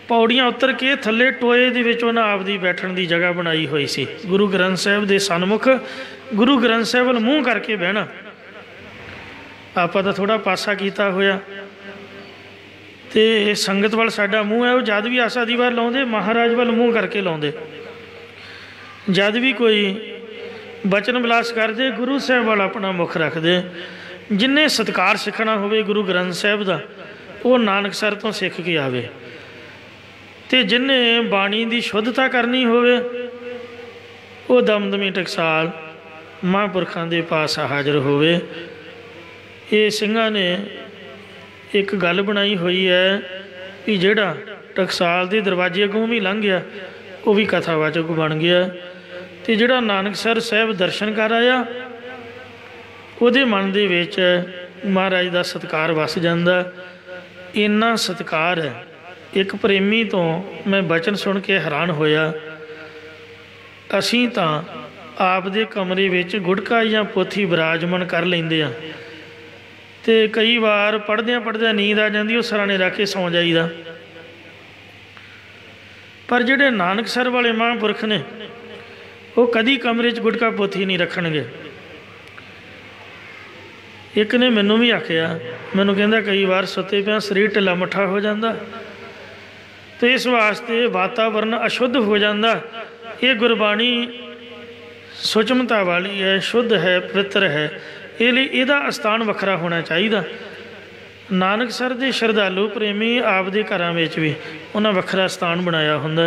पौड़ियाँ उतर के थले टोए दे विच उन्हां आपदी बैठण दी जगह बनाई हुई सी। गुरु ग्रंथ साहिब दे सन्मुख गुरु ग्रंथ साहिब वल मूँह करके बहना। आपां तां थोड़ा पासा कीता होया ते संगत वाल साडा मूँह है, वो जद भी आसा दी वार लाउंदे महाराज वाल मूँह करके लाउंदे। जद भी कोई बचन विलास करते गुरु साहिब वाल अपना मुख रखते। जिन्हें सत्कार सीखना होवे गुरु ग्रंथ साहिब दा, वो नानकसर तो सीख के आवे। ते जिन्हें बाणी की शुद्धता करनी होवे, वो दमदमी टकसाल महापुरखों के पास हाजिर होवे। ये सिंघां ने एक गल बनाई हुई है कि जिहड़ा टकसाल के दरवाजे अगों भी लंघ गया, वो भी कथावाचक बन गया। तो जिहड़ा नानकसर साहिब दर्शन कर आया, ਉਹਦੇ मन ਦੇ ਵਿੱਚ महाराज का सत्कार वस जाता। इन्ना सत्कार है। एक प्रेमी तो मैं बचन सुन के हैरान होया। असीं तां आप दे कमरे विच गुटका या पोथी विराजमान कर लैंदे आ, ते कई बार पढ़द्या नींद आ जाती, उस सराणे रख के सौ जाईदा। पर जिहड़े नानकसर वाले महापुरख ने, वो कदी कमरे च गुटका पोथी नहीं रखणगे। एक ने मैनू भी आखिया, मैनू कहंदा कई बार सुते पिया शरीर ढिला मट्ठा हो जाता, तो इस वास्ते वातावरण अशुद्ध हो जाता। ये गुरबाणी सुचमता वाली है, शुद्ध है, पवित्र है, ਇਹਦਾ ਅਸਥਾਨ ਵੱਖਰਾ होना चाहिए। नानकसर ਦੇ श्रद्धालु प्रेमी आपदे घरां ਵਿੱਚ भी उन्हें ਵੱਖਰਾ ਸਥਾਨ बनाया ਹੁੰਦਾ।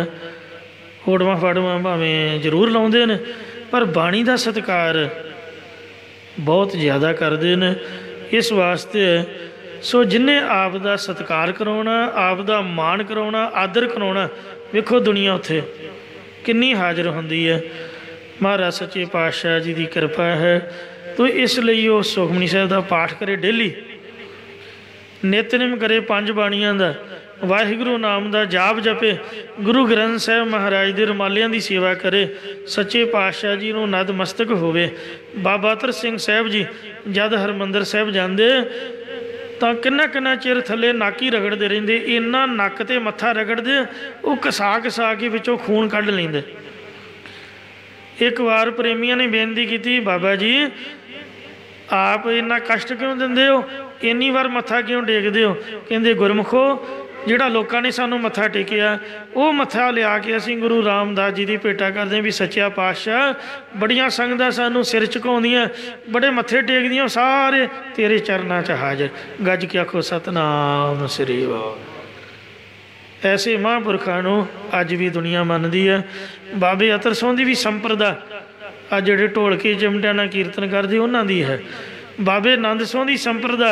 ਫੋਟੋਆਂ ਫਾਟੋਆਂ ਭਾਵੇਂ ਜ਼ਰੂਰ ਲਾਉਂਦੇ ਨੇ, पर बाणी का सत्कार बहुत ज़्यादा करते हैं। इस वास्ते सो जिन्हें आप दा सत्कार कराउणा, आप दा मान कराउणा, आदर कराउणा, वेखो दुनिया उत्थे किन्नी हाजिर होंदी है। महाराज सच्चे पातशाह जी की कृपा है। तो इसलिए वो सुखमनी साहिब का पाठ करे, डेली नितनेम करे, 5 बाणियां दा वाहिगुरू नाम का जाप जपे, गुरु ग्रंथ साहिब महाराज के रुमालियां की सेवा करे, सच्चे पातशाह जी को नतमस्तक होवे। बाबा अतर सिंह साहिब जी जद हरमंदर साहिब जाते तो किन्ना चिर थले नक ही रगड़ते रहते, इन्ना नक ते मत्था रगड़ते, वो घसा के विचों खून कढ़ लेंदे। एक बार प्रेमियों ने बेनती की, बाबा जी आप इन्ना कष्ट क्यों देंदे हो, इन्नी बार मत्था क्यों टेकदे हो? कहते गुरमुखो जिहड़ा लोगों ने सानू मत्था टेकिया, वो मत्था लिया के असीं गुरु रामदास जी की भेटा करते हैं भी सच्चा पातशाह बड़ियां संगतां सानू सिर झुकाउंदियां, बड़े मत्थे टेकदियां, सारे तेरे चरनां च हाजिर। गज के आखो सतनाम श्री वाहिगुरू। ऐसे महापुरखों को अज भी दुनिया मनती है। बाबे अतर सोह की भी संप्रदा आ जिहड़े ढोलके चिमटियां नाल कीर्तन करदे उन्हां दी है। बाबे नंद सोह की संप्रदा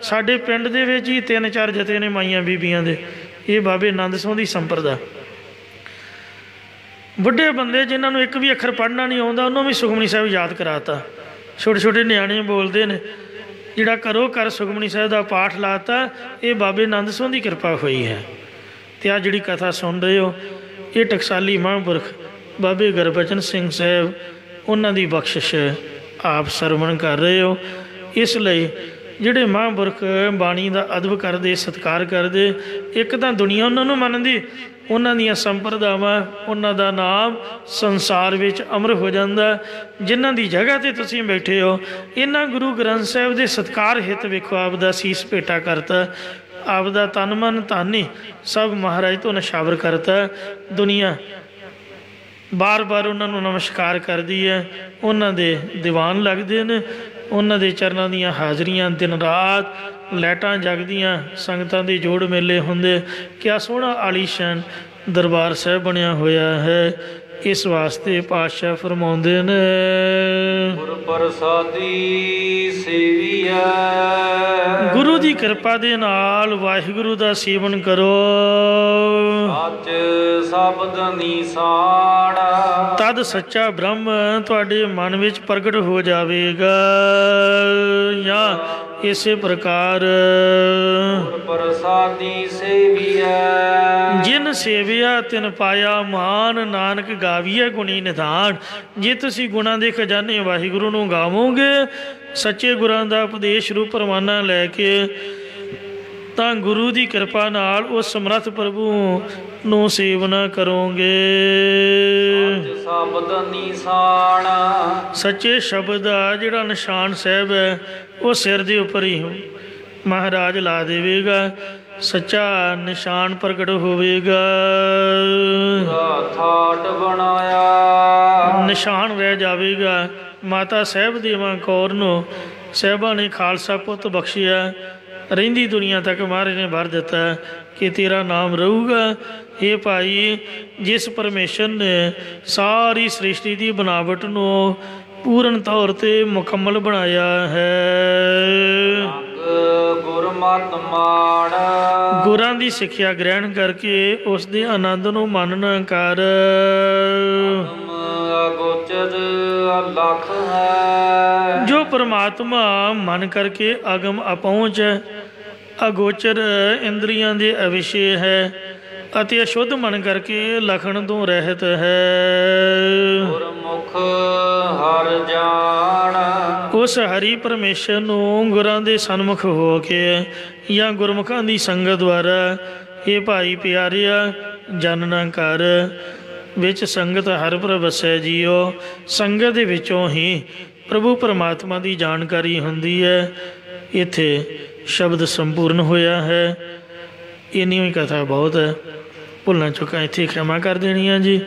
साडे पिंड दे विच ही 3-4 जथे ने माइयां बीबियां दे, ये बाबे नंद सोह की संप्रदा। बुढ़े बंदे जिन्होंने एक भी अखर पढ़ना नहीं आता, उन्होंने भी सुखमनी साहिब याद कराता। छोटे छोटे न्याणे बोलते हैं, जिहड़ा करो कर सुखमनी साहिब का पाठ लाता, ये बाबे नंद सोह की कृपा हुई है। तो आ जिहड़ी कथा सुन रहे हो, ये टकसाली महापुरख बाबे गुरबचन सिंह साहिब, उन्हां दी बख्शिश आप सरवण कर रहे हो। इसलिए जिहड़े महापुरख बाणी का अदब करते, सत्कार करते, एक तो दुनिया उन्होंने मनती, उन्हां दीयां संप्रदावां, उन्हां दा नाम संसार विच अमर हो जाता। जिन्हां दी जगह ते तुसीं बैठे हो, इन्हां गुरु ग्रंथ साहिब दे सत्कार हित वेखो आप दा सीस भेटा करता, आप दा तन मन धन ही सब महाराज तो नशावर करता। दुनिया बार बार उन्होंने नमस्कार करती है, उन्होंने दीवान लगते हैं, उन्होंने चरणों दीयां हाज़रियां दिन रात लाइटां जगदियां, संगतां दे जोड़ मेले होंदे। क्या सोहना आलीशान दरबार साहिब बनया होया है। इस वास्ते पातशाह फरमाउंदे ने, गुर प्रसादी सेविया, गुरु की कृपा दे नाल वाहिगुरु का सेवन करो, सच शब्द निशान, तद सच्चा ब्रह्म तुहाडे मन विच प्रगट हो जावेगा। या इसे प्रकार गुर प्रसादी सेविया, जिन सेविया तिन पाया मान, नानक गावीए गुणी निधान। जे तुसी गुणां दे खजाने वाहिगुरु नूं गावोगे, सच्चे गुरां दा उपदेश रूप परवाना लैके ਤਾਂ ਗੁਰੂ ਦੀ ਕਿਰਪਾ ਨਾਲ ਉਸ ਸਮਰੱਥ ਪ੍ਰਭੂ ਨੂੰ ਸੇਵਨਾ ਕਰੋਗੇ। ਸ਼ਬਦ ਨਿਸ਼ਾਨ ਸੱਚੇ ਸ਼ਬਦ ਦਾ ਜਿਹੜਾ ਨਿਸ਼ਾਨ ਸਾਹਿਬ ਹੈ ਉਹ ਸਿਰ ਦੇ ਉੱਪਰ ਹੀ ਮਹਾਰਾਜ ਲਾ ਦੇਵੇਗਾ। ਸੱਚਾ ਨਿਸ਼ਾਨ ਪ੍ਰਗਟ ਹੋਵੇਗਾ। ਠਾਠ ਬਣਾਇਆ ਨਿਸ਼ਾਨ ਰਹਿ ਜਾਵੇਗਾ। ਮਾਤਾ ਸਾਹਿਬ ਦੇਵਾਂ ਕੌਰ ਨੂੰ ਸਾਹਿਬਾਂ ਨੇ ਖਾਲਸਾ ਪੁੱਤ ਬਖਸ਼ਿਆ। ਰਹਿੰਦੀ ਦੁਨੀਆ ਤੱਕ ਮਹਾਰਾਜ ਨੇ ਭਰ ਦਿੱਤਾ ਕਿ ਤੇਰਾ ਨਾਮ ਰਹੂਗਾ। ਇਹ ਭਾਈ ਜਿਸ ਪਰਮੇਸ਼ਰ ਨੇ ਸਾਰੀ ਸ੍ਰਿਸ਼ਟੀ ਦੀ ਬਣਾਵਟ ਨੂੰ ਪੂਰਨ ਤੌਰ 'ਤੇ ਮੁਕੰਮਲ ਬਣਾਇਆ ਹੈ। ਗੁਰਮਤਿ ਮਾਣ ਗੁਰਾਂ ਦੀ ਸਿੱਖਿਆ ਗ੍ਰਹਿਣ ਕਰਕੇ ਉਸ ਦੇ ਆਨੰਦ ਨੂੰ ਮੰਨਣਾ ਕਰ। ਅਗੋਚਰ ਅਲਖ ਹੈ ਜੋ ਪਰਮਾਤਮਾ ਮਨ ਕਰਕੇ ਅਗਮ ਅਪਹੁੰਚ ਅਗੋਚਰ ਇੰਦਰੀਆਂ ਦੇ ਅਵਿਸ਼ੇ ਹੈ ਅਤੇ ਅਸ਼ੁੱਧ ਮਨ ਕਰਕੇ ਲਖਣ ਤੋਂ ਰਹਿਤ ਹੈ। ਗੁਰਮੁਖ ਹਰ ਜਾਣ ਉਸ ਹਰੀ ਪਰਮੇਸ਼ਰ ਨੂੰ ਗੁਰਾਂ ਦੇ ਸਨਮੁਖ ਹੋ ਕੇ ਜਾਂ ਗੁਰਮੁਖਾਂ ਦੀ ਸੰਗਤ ਦੁਆਰਾ ਇਹ ਭਾਈ ਪਿਆਰਿਆ ਜਾਣਨਾ ਕਰ। ਵਿੱਚ ਸੰਗਤ ਹਰ ਪ੍ਰਭ ਵਸੈ ਜੀਓ। ਸੰਗਤ ਦੇ ਵਿੱਚੋਂ ਹੀ ਪ੍ਰਭੂ ਪਰਮਾਤਮਾ ਦੀ ਜਾਣਕਾਰੀ ਹੁੰਦੀ ਹੈ। ਇੱਥੇ ਸ਼ਬਦ ਸੰਪੂਰਨ ਹੋਇਆ ਹੈ। ਇੰਨੀ ਹੀ ਕਥਾ ਬਹੁਤ ਹੈ। ਭੁੱਲਾਂ ਚੁੱਕਾਂ ਇੱਥੇ ਖਿਮਾ ਕਰ ਦੇਣੀਆਂ ਜੀ।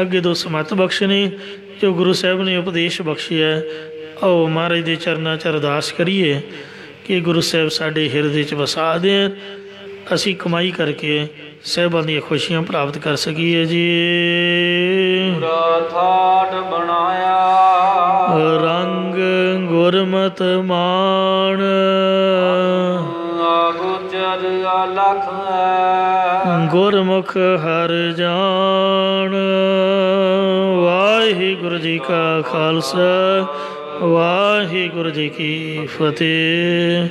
ਅੱਗੇ ਦੋ ਸਮੱਤ ਬਖਸ਼ਣੇ ਜੋ ਗੁਰੂ ਸਾਹਿਬ ਨੇ ਉਪਦੇਸ਼ ਬਖਸ਼ਿਆ। ਆਓ ਮਹਾਰਾਜ ਦੇ ਚਰਨਾਂ 'ਚ ਅਰਦਾਸ ਕਰੀਏ ਕਿ ਗੁਰੂ ਸਾਹਿਬ ਸਾਡੇ ਹਿਰਦੇ 'ਚ ਵਸਾ ਦੇਣ। ਅਸੀਂ ਕਮਾਈ ਕਰਕੇ ਸਾਹਿਬਾਂ ਦੀਆਂ ਖੁਸ਼ੀਆਂ ਪ੍ਰਾਪਤ ਕਰ ਸਕੀਏ ਜੀ। ਠਾਠ ਬਣਾਇਆ ਰੰਗ ਗੁਰਮਤਿ ਮਾਣ ਅਗੋਚਰ ਅਲਖ ਹੈ ਗੁਰਮੁਖ ਹਰਿ ਜਾਣ। ਵਾਹਿਗੁਰੂ ਜੀ ਕਾ ਖਾਲਸਾ ਵਾਹਿਗੁਰੂ ਜੀ ਕੀ ਫਤਿਹ।